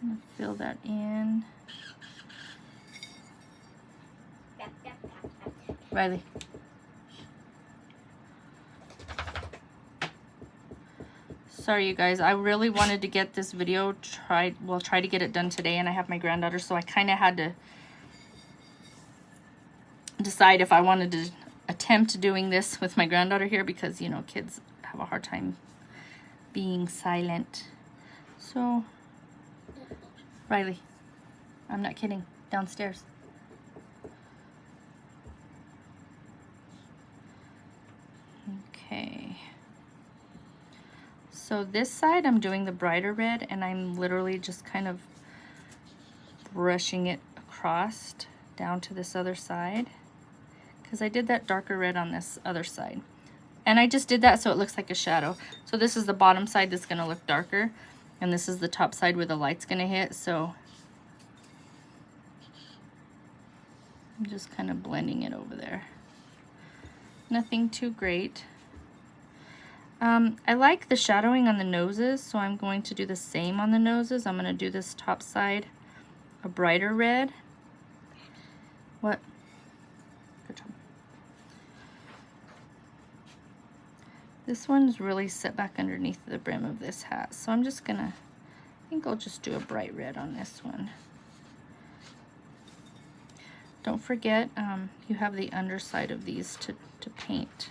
I'm gonna fill that in. Riley. Sorry you guys, I really wanted to get this video try to get it done today, and I have my granddaughter, so I kind of had to decide if I wanted to attempt doing this with my granddaughter here, because you know, kids have a hard time being silent. So Riley, I'm not kidding, downstairs. Okay, so this side I'm doing the brighter red, and I'm literally just kind of brushing it across down to this other side, because I did that darker red on this other side, and I just did that so it looks like a shadow. So this is the bottom side that's going to look darker, and this is the top side where the light's going to hit. So I'm just kind of blending it over there. Nothing too great. I like the shadowing on the noses, so I'm going to do the same on the noses. I'm going to do this top side a brighter red. What? Good job. This one's really set back underneath the brim of this hat, so I'm just gonna, I think I'll just do a bright red on this one. Don't forget, you have the underside of these to paint.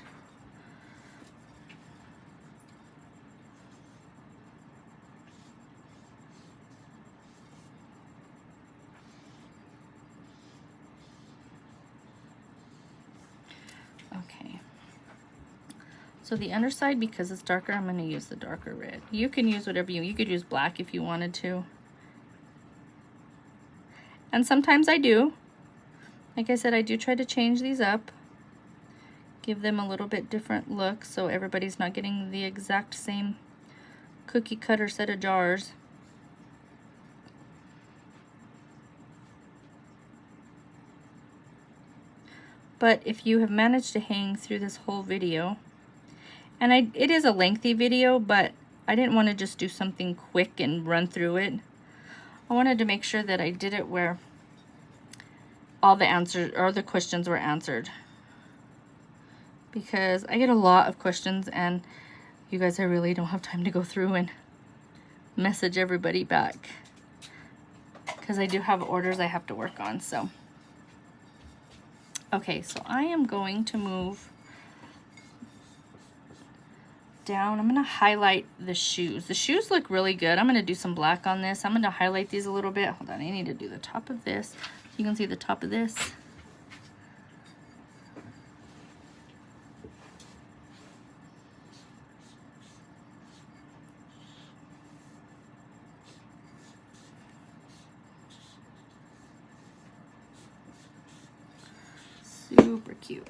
Okay. So the underside, because it's darker, I'm going to use the darker red. You can use whatever you could use black if you wanted to. And sometimes I do. Like I said, I do try to change these up. Give them a little bit different look so everybody's not getting the exact same cookie cutter set of jars. But if you have managed to hang through this whole video, and it is a lengthy video, but I didn't want to just do something quick and run through it. I wanted to make sure that I did it where all the answers or the questions were answered, because I get a lot of questions and you guys, I really don't have time to go through and message everybody back, because I do have orders I have to work on. So okay, so I am going to move down. I'm going to highlight the shoes. The shoes look really good. I'm going to do some black on this. I'm going to highlight these a little bit. Hold on, I need to do the top of this. You can see the top of this. Super cute.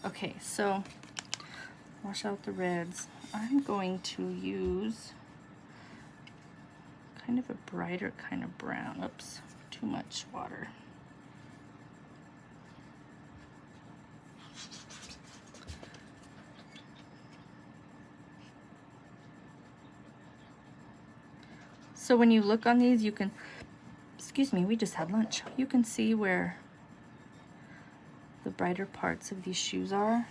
Okay, so wash out the reds. I'm going to use kind of a brighter kind of brown. Oops, too much water. So when you look on these, you can, excuse me, we just had lunch. You can see where the brighter parts of these shoes are.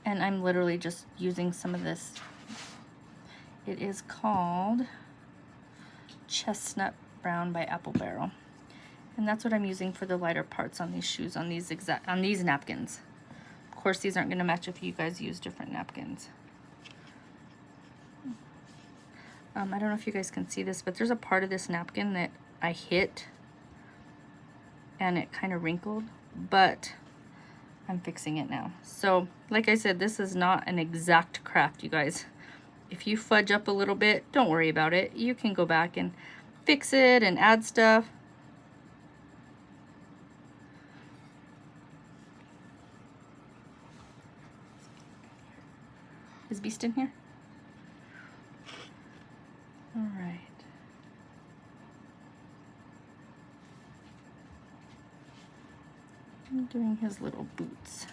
And I'm literally just using some of this. It is called Chestnut Brown by Apple Barrel. And that's what I'm using for the lighter parts on these shoes, on these napkins. Of course, these aren't going to match if you guys use different napkins. I don't know if you guys can see this, but there's a part of this napkin that I hit and it kind of wrinkled, but I'm fixing it now. So like I said, this is not an exact craft, you guys. If you fudge up a little bit, don't worry about it. You can go back and fix it and add stuff. Is Beast in here? All right. I'm doing his little boots.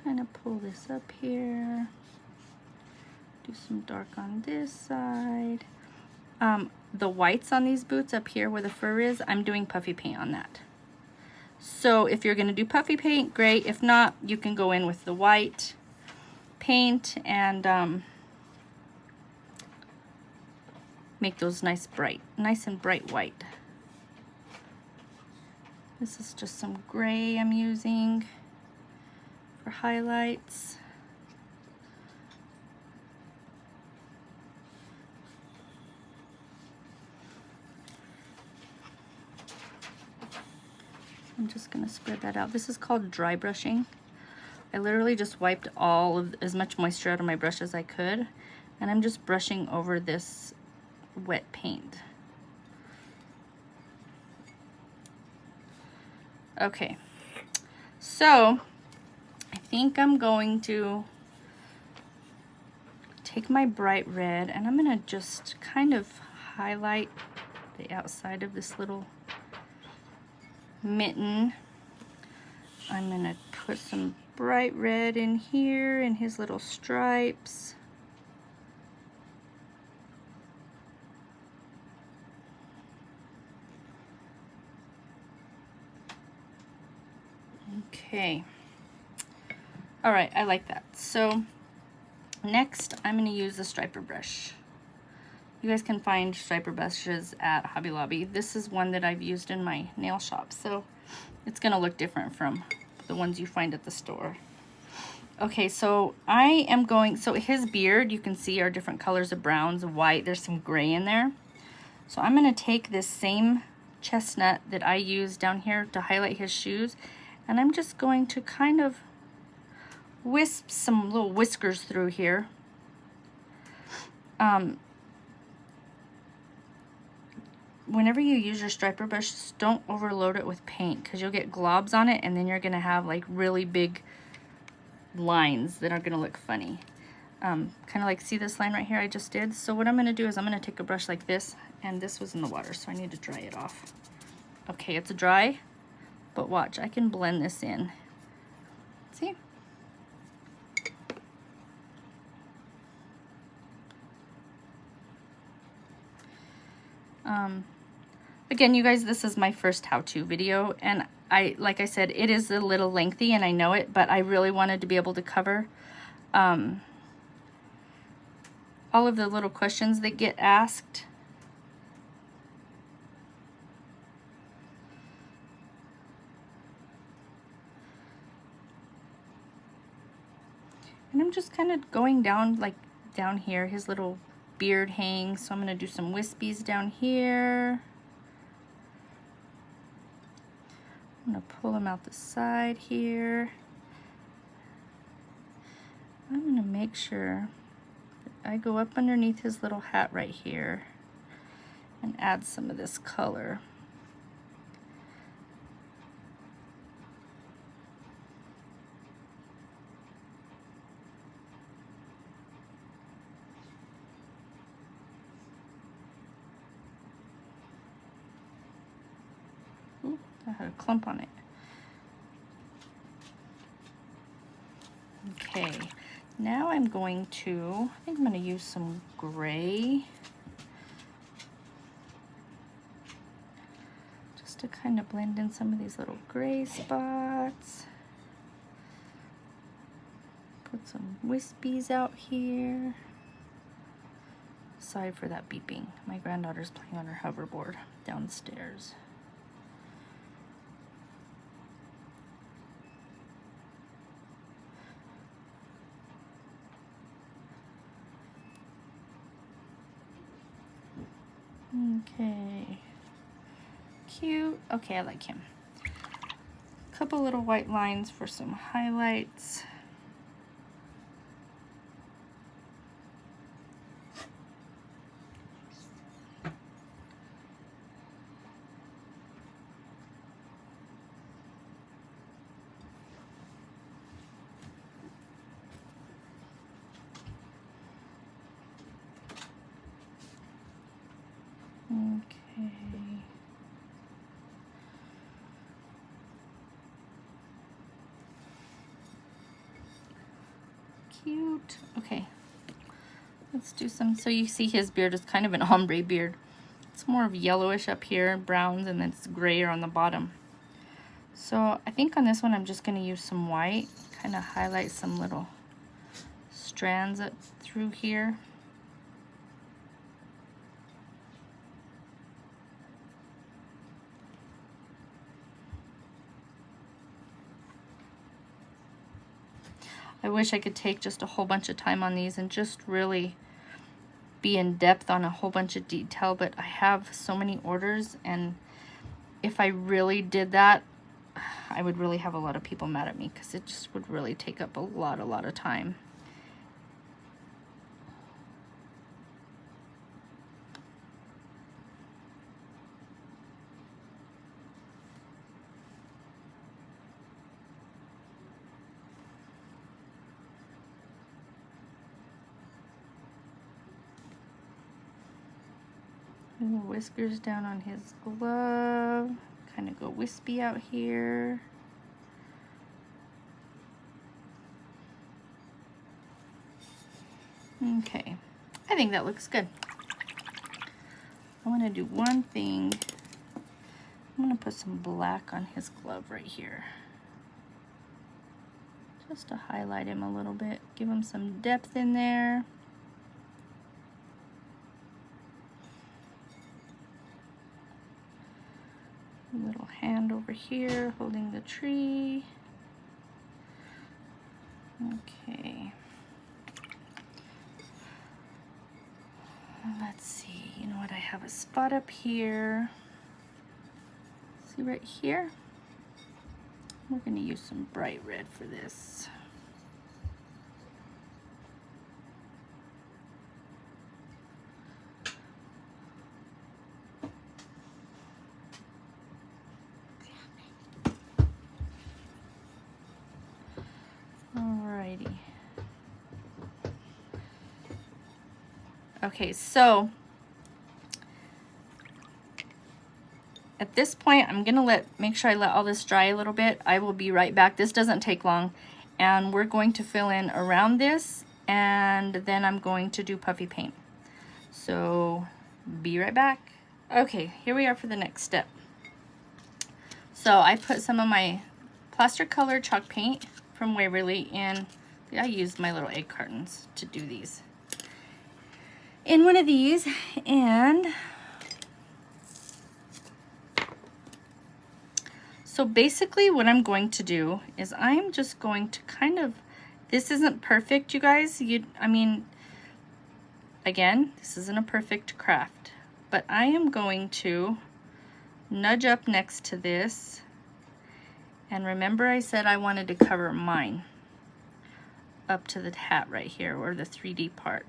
Kind of pull this up here. Do some dark on this side. The whites on these boots up here where the fur is, I'm doing puffy paint on that. So if you're going to do puffy paint, great. If not, you can go in with the white paint and make those nice and bright white. This is just some gray I'm using for highlights. I'm just going to spread that out. This is called dry brushing. I literally just wiped all of as much moisture out of my brush as I could, and I'm just brushing over this wet paint. Okay, so I think I'm going to take my bright red and I'm going to just kind of highlight the outside of this little mitten. I'm going to put some bright red in here in his little stripes. Okay. All right, I like that. So next I'm going to use the striper brush. You guys can find striper brushes at Hobby Lobby. This is one that I've used in my nail shop, so it's going to look different from the ones you find at the store. Okay, so I am going, so his beard, you can see, are different colors of browns, white, there's some gray in there. So I'm going to take this same chestnut that I used down here to highlight his shoes, and I'm just going to kind of wisp some little whiskers through here. Whenever you use your striper brush, don't overload it with paint because you'll get globs on it, and then you're going to have like really big lines that are going to look funny. kind of like, see this line right here I just did? So what I'm going to do is I'm going to take a brush like this, and this was in the water, so I need to dry it off. Okay, it's dry, but watch, I can blend this in. See? Again, you guys, this is my first how-to video, and like I said, it is a little lengthy, and I know it, but I really wanted to be able to cover all of the little questions that get asked. And I'm just kind of going down, like down here, his little beard hangs, so I'm going to do some wispies down here. I'm going to pull them out the side here. I'm going to make sure that I go up underneath his little hat right here and add some of this color. Ooh, I had a clump on it. Okay, now I'm going to, I think I'm going to use some gray just to kind of blend in some of these little gray spots. Put some wispies out here. Sorry for that beeping. My granddaughter's playing on her hoverboard downstairs. Okay, cute. Okay, I like him. Couple little white lines for some highlights. Okay. Cute. Okay. Let's do some, so you see his beard is kind of an ombre beard. It's more of yellowish up here, browns, and then it's grayer on the bottom. So I think on this one I'm just going to use some white, kind of highlight some little strands up through here. I wish I could take just a whole bunch of time on these and just really be in depth on a whole bunch of detail, but I have so many orders, and if I really did that, I would really have a lot of people mad at me because it just would really take up a lot of time. Little whiskers down on his glove, kind of go wispy out here. Okay, I think that looks good. I want to do one thing. I'm going to put some black on his glove right here, just to highlight him a little bit, give him some depth in there. Little hand over here holding the tree. Okay. Let's see, you know what, I have a spot up here. See right here? We're going to use some bright red for this. Alrighty. Okay, so at this point, I'm gonna make sure I let all this dry a little bit. I will be right back. This doesn't take long. And we're going to fill in around this, and then I'm going to do puffy paint. So be right back. Okay, here we are for the next step. So I put some of my plaster color chalk paint from Waverly in. I used my little egg cartons to do these. In one of these, and so basically what I'm going to do is I'm just going to kind of, this isn't perfect, you guys. I mean, again, this isn't a perfect craft, but I am going to nudge up next to this. And remember I said I wanted to cover mine up to the hat right here, or the 3D part.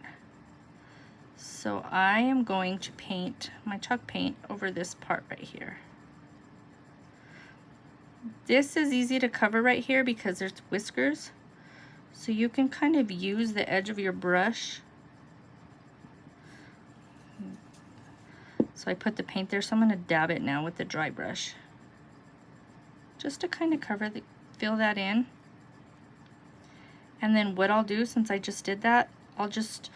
So I am going to paint my chalk paint over this part right here. This is easy to cover right here because there's whiskers. So you can kind of use the edge of your brush. So I put the paint there, so I'm going to dab it now with the dry brush. Just to kind of fill that in. And then what I'll do, since I just did that, I'll just,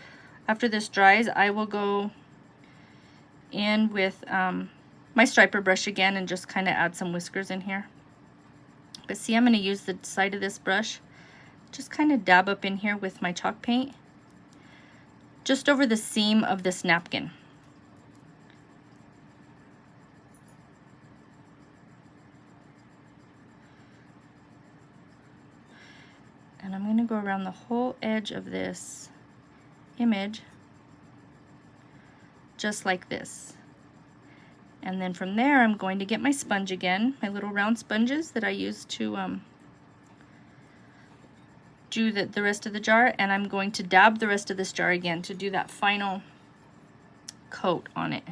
after this dries, I will go in with my striper brush again and just kind of add some whiskers in here. But see, I'm going to use the side of this brush, just kind of dab up in here with my chalk paint, just over the seam of this napkin. And I'm going to go around the whole edge of this image, just like this. And then from there, I'm going to get my sponge again, my little round sponges that I use to do the rest of the jar, and I'm going to dab the rest of this jar again to do that final coat on it.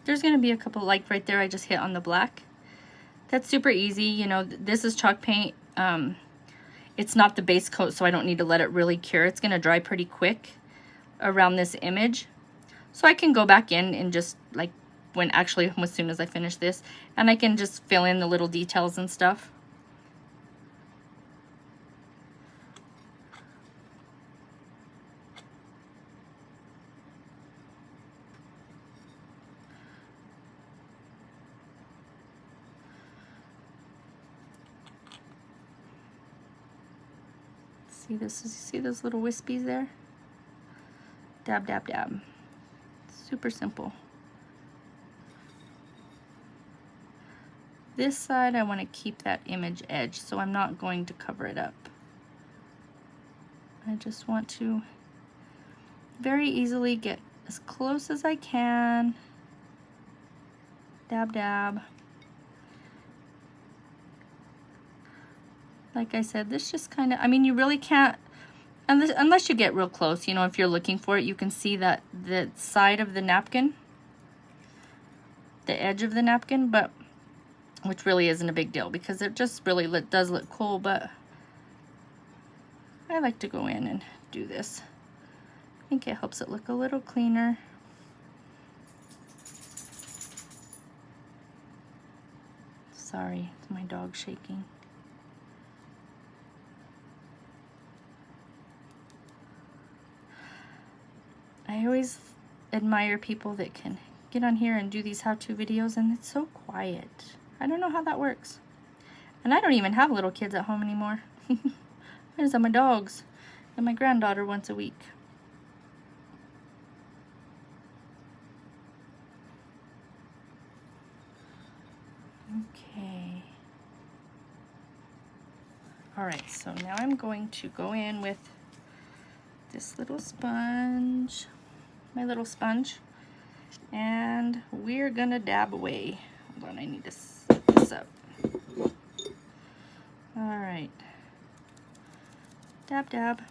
There's going to be a couple, like right there I just hit on the black. That's super easy. You know, this is chalk paint. It's not the base coat, so I don't need to let it really cure. It's going to dry pretty quick around this image. So I can go back in and just like as soon as I finish this, and I can just fill in the little details and stuff. See those little wispies there? Dab, dab, dab. Super simple. This side I want to keep that image edge, so I'm not going to cover it up. I just want to very easily get as close as I can. Dab, dab. Like I said, this just kind of, I mean, you really can't, unless you get real close, you know, if you're looking for it, you can see that the side of the napkin, the edge of the napkin, but which really isn't a big deal because it just really does look cool, but I like to go in and do this. I think it helps it look a little cleaner. Sorry, it's my dog shaking. I always admire people that can get on here and do these how-to videos, and it's so quiet. I don't know how that works. And I don't even have little kids at home anymore. I just have my dogs and my granddaughter once a week. Okay. Alright, so now I'm going to go in with this little sponge, my little sponge, and we're gonna dab away. Hold on, I need to set this up. All right. Dab, dab.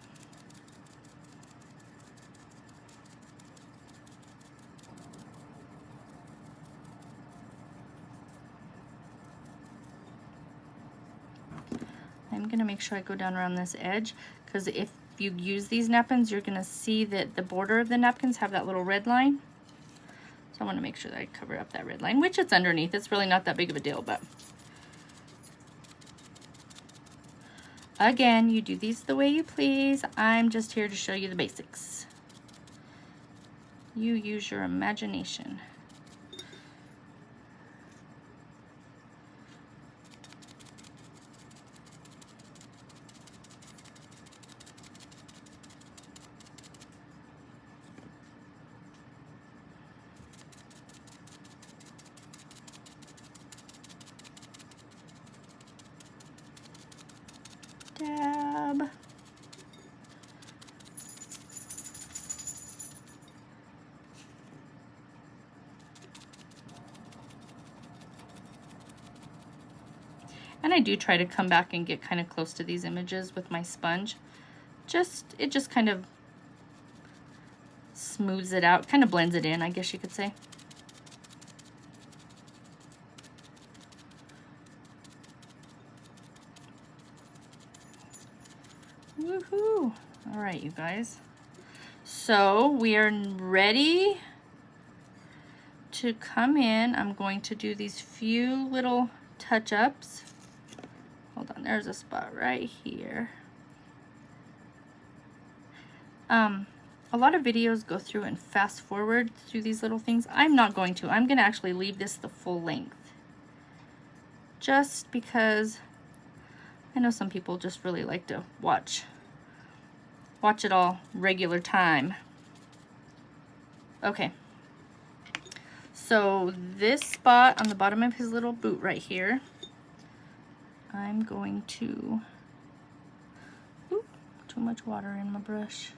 I'm gonna make sure I go down around this edge, because if you use these napkins, you're gonna see that the border of the napkins have that little red line. So I wanna make sure that I cover up that red line, which it's underneath. It's really not that big of a deal, but again, you do these the way you please. I'm just here to show you the basics. You use your imagination. Dab. And I do try to come back and get kind of close to these images with my sponge. It just kind of smooths it out, kind of blends it in, I guess you could say. Woohoo! All right, you guys. So we are ready to come in. I'm going to do these few little touch-ups. Hold on, there's a spot right here. A lot of videos go through and fast forward through these little things. I'm not going to. I'm going to actually leave this the full length. Just because I know some people just really like to watch it all regular time. Okay. So this spot on the bottom of his little boot right here, I'm going to, oop, too much water in my brush.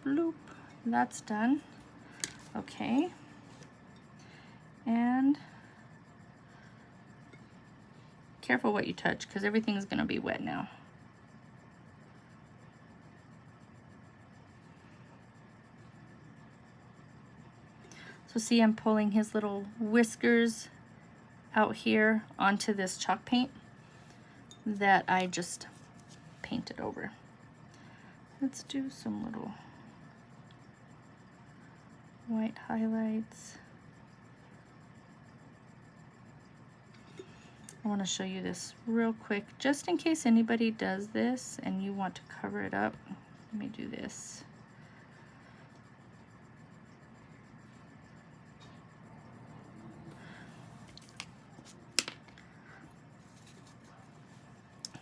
Bloop, that's done. Okay. And careful what you touch, because everything's gonna be wet now. So see, I'm pulling his little whiskers out here onto this chalk paint that I just painted over. Let's do some little white highlights. I want to show you this real quick, just in case anybody does this and you want to cover it up. Let me do this.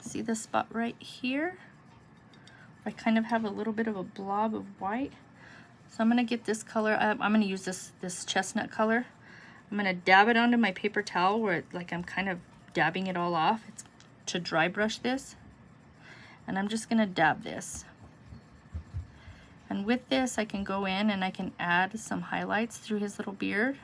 See this spot right here? I kind of have a little bit of a blob of white. So I'm gonna get this color. I'm gonna use this chestnut color. I'm gonna dab it onto my paper towel where like I'm kind of dabbing it all off. It's to dry brush this. And I'm just gonna dab this. And with this, I can go in and I can add some highlights through his little beard.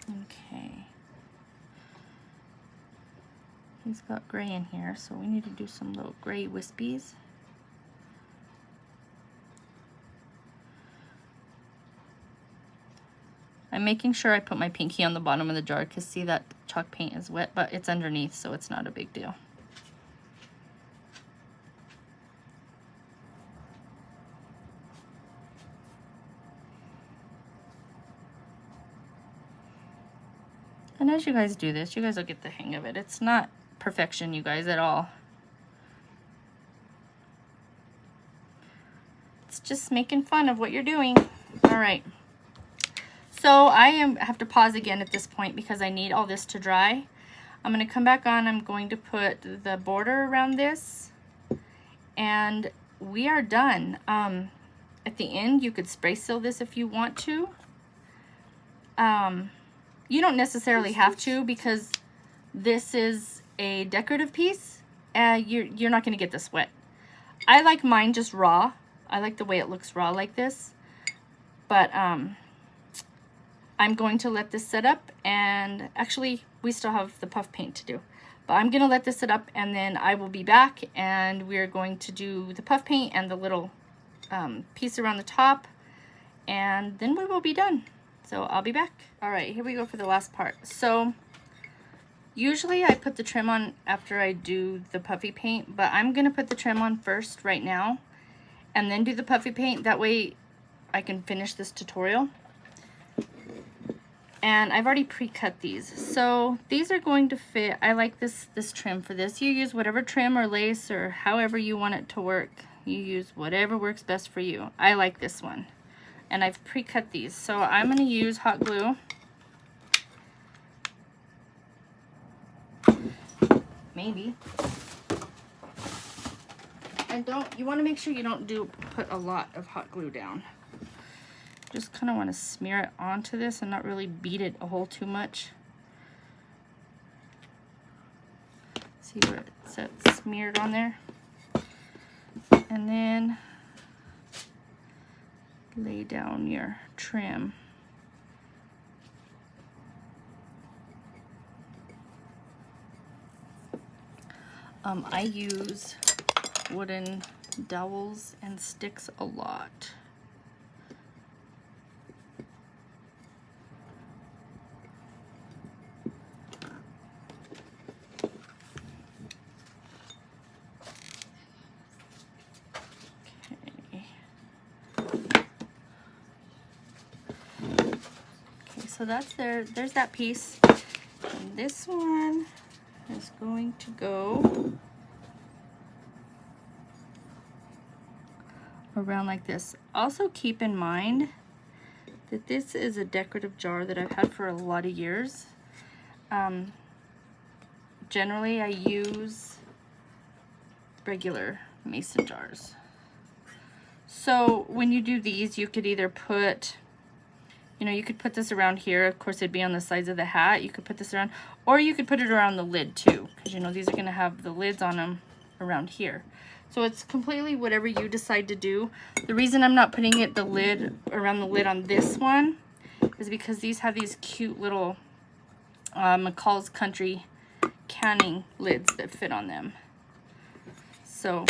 Okay. He's got gray in here, so we need to do some little gray wispies. I'm making sure I put my pinky on the bottom of the jar because see that chalk paint is wet, but it's underneath, so it's not a big deal. And as you guys do this, you guys will get the hang of it. It's not perfection, you guys, at all. It's just making fun of what you're doing. All right. So I have to pause again at this point because I need all this to dry. I'm going to come back on. I'm going to put the border around this. And we are done. At the end, you could spray seal this if you want to. you don't necessarily have to, because this is a decorative piece. You're not going to get this wet. I like mine just raw. I like the way it looks raw like this. But I'm going to let this set up, and actually we still have the puff paint to do. But I'm going to let this set up, and then I will be back, and we're going to do the puff paint and the little piece around the top, and then we will be done. So I'll be back. All right, here we go for the last part. So usually I put the trim on after I do the puffy paint, but I'm gonna put the trim on first right now and then do the puffy paint. That way I can finish this tutorial. And I've already pre-cut these. So these are going to fit. I like this trim for this. You use whatever trim or lace or however you want it to work. You use whatever works best for you. I like this one. And I've pre-cut these. So I'm going to use hot glue. Maybe. And you want to make sure you don't put a lot of hot glue down. Just kind of want to smear it onto this and not really beat it a whole too much. See where it's smeared on there? And then lay down your trim. I use wooden dowels and sticks a lot. So that's there's that piece. And this one is going to go around like this. Also keep in mind that this is a decorative jar that I've had for a lot of years. Generally I use regular mason jars. So when you do these, you could either put, you could put this around here. Of course, it'd be on the sides of the hat. You could put this around, or you could put it around the lid too, because these are going to have the lids on them around here. So it's completely whatever you decide to do. The reason I'm not putting the lid around the lid on this one is because these have these cute little McCall's Country canning lids that fit on them. So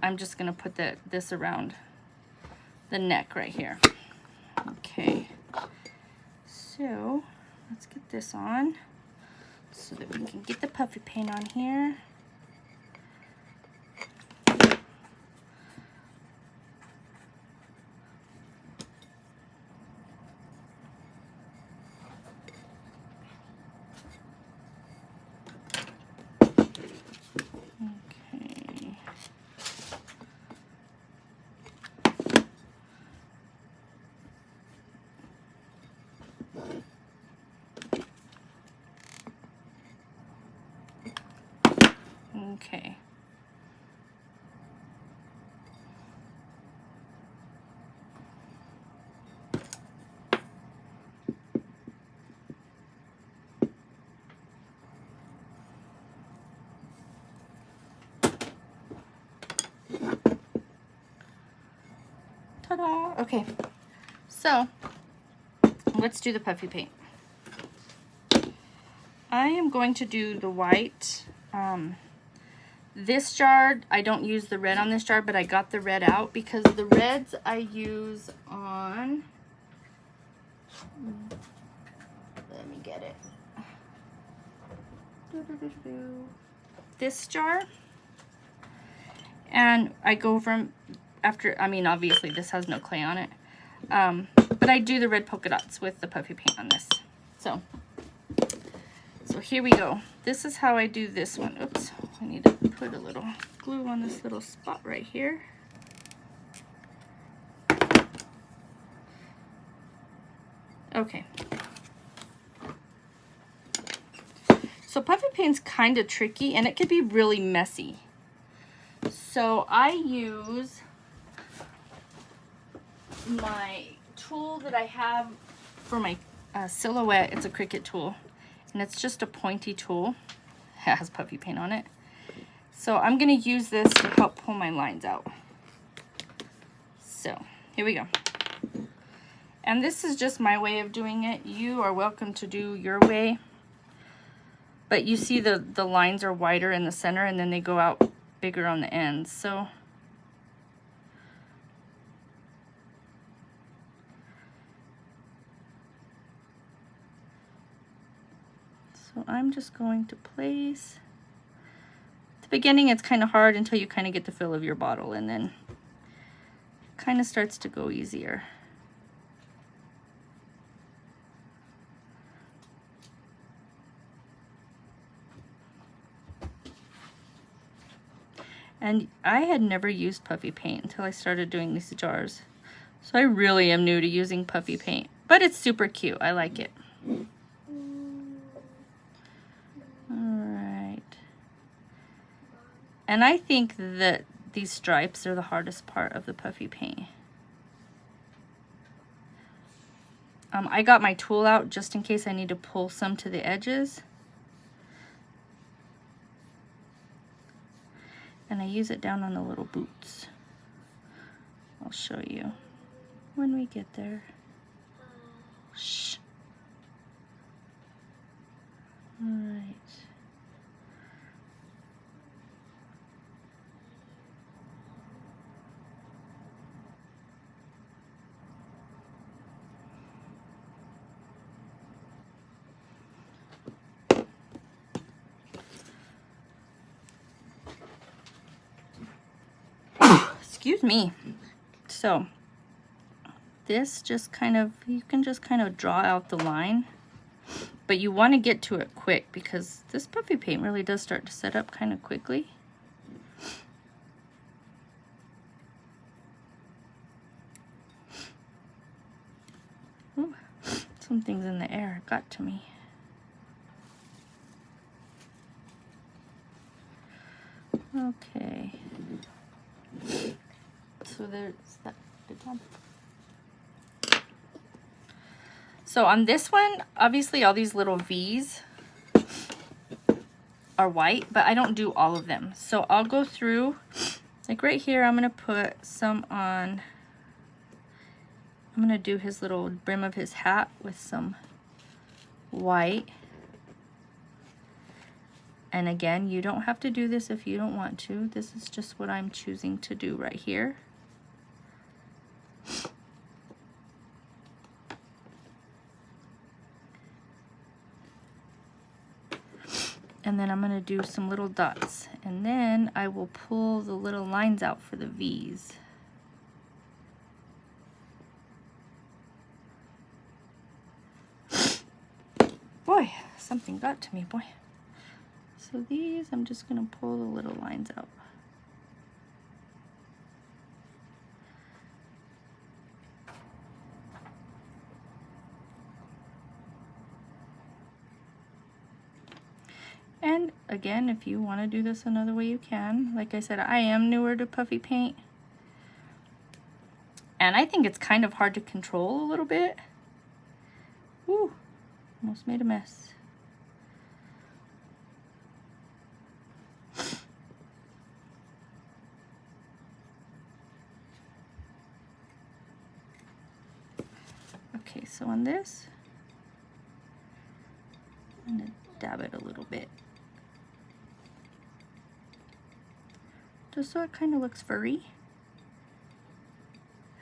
I'm just going to put this around the neck right here. Okay, so let's get this on so that we can get the puffy paint on here. Okay. Ta-da! Okay, so let's do the puffy paint. I am going to do the white. This jar, I don't use the red on this jar, but I got the red out because the reds I use on, let me get it, this jar, and I go from after, obviously this has no clay on it, but I do the red polka dots with the puffy paint on this. So here we go. This is how I do this one. Oops, I need to put a little glue on this little spot right here. Okay. So puffy paint's kind of tricky and it could be really messy. So I use my tool that I have for my Silhouette. It's a Cricut tool, and it's just a pointy tool. It has puffy paint on it. So I'm going to use this to help pull my lines out. So here we go. And this is just my way of doing it. You are welcome to do your way. But you see the lines are wider in the center and then they go out bigger on the ends. So I'm just going to place. At the beginning it's kind of hard until you kind of get the feel of your bottle, and then it kind of starts to go easier. And I had never used puffy paint until I started doing these jars. So I really am new to using puffy paint, but it's super cute. I like it. Alright. And I think that these stripes are the hardest part of the puffy paint. I got my tool out just in case I need to pull some to the edges. And I use it down on the little boots. I'll show you when we get there. Shh. All right. Excuse me. So this just kind of, you can just kind of draw out the line, but you want to get to it quick because this puffy paint really does start to set up kind of quickly. Ooh, something's in the air, it got to me. Okay. So there's that. Good job. So on this one, obviously all these little V's are white, but I don't do all of them. So I'll go through, like right here, I'm gonna put some on, I'm gonna do his little brim of his hat with some white. And again, you don't have to do this if you don't want to. This is just what I'm choosing to do right here. And then I'm going to do some little dots. And then I will pull the little lines out for the V's. Boy, something got to me, boy. So these, I'm just going to pull the little lines out. And again, if you want to do this another way, you can. Like I said, I am newer to puffy paint. And I think it's kind of hard to control a little bit. Woo, almost made a mess. Okay, so on this, I'm going to dab it a little bit. Just so it kind of looks furry.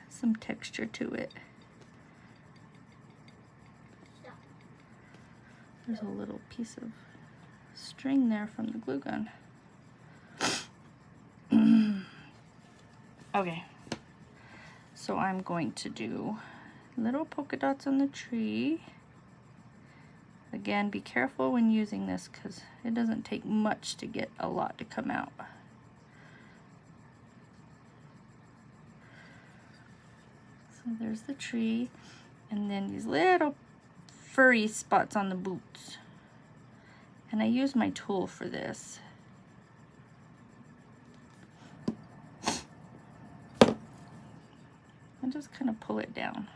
Has some texture to it. There's a little piece of string there from the glue gun. Okay, so I'm going to do little polka dots on the tree. Again, be careful when using this because it doesn't take much to get a lot to come out. So there's the tree, and then these little furry spots on the boots. And I use my tool for this. I just kind of pull it down.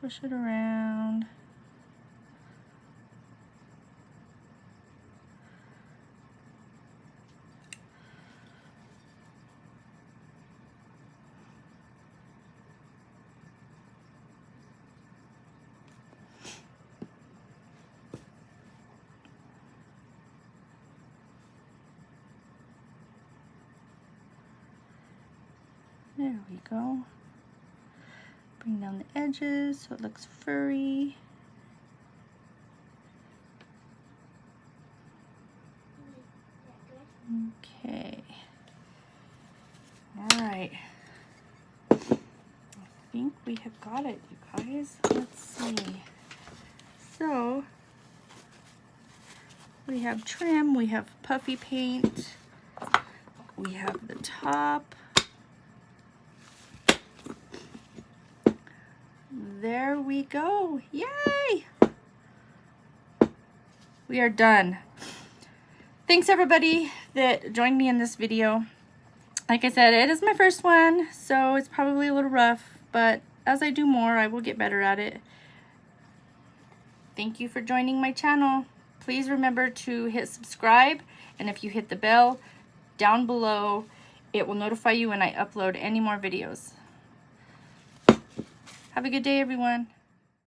push it around. There we go. Bring down the edges so it looks furry. Okay. All right. I think we have got it, you guys. Let's see. So, we have trim, we have puffy paint, we have the top. There we go. Yay! We are done. Thanks everybody that joined me in this video. Like I said, it is my first one, so it's probably a little rough, but as I do more, I will get better at it. Thank you for joining my channel. Please remember to hit subscribe, and if you hit the bell down below, it will notify you when I upload any more videos. Have a good day, everyone.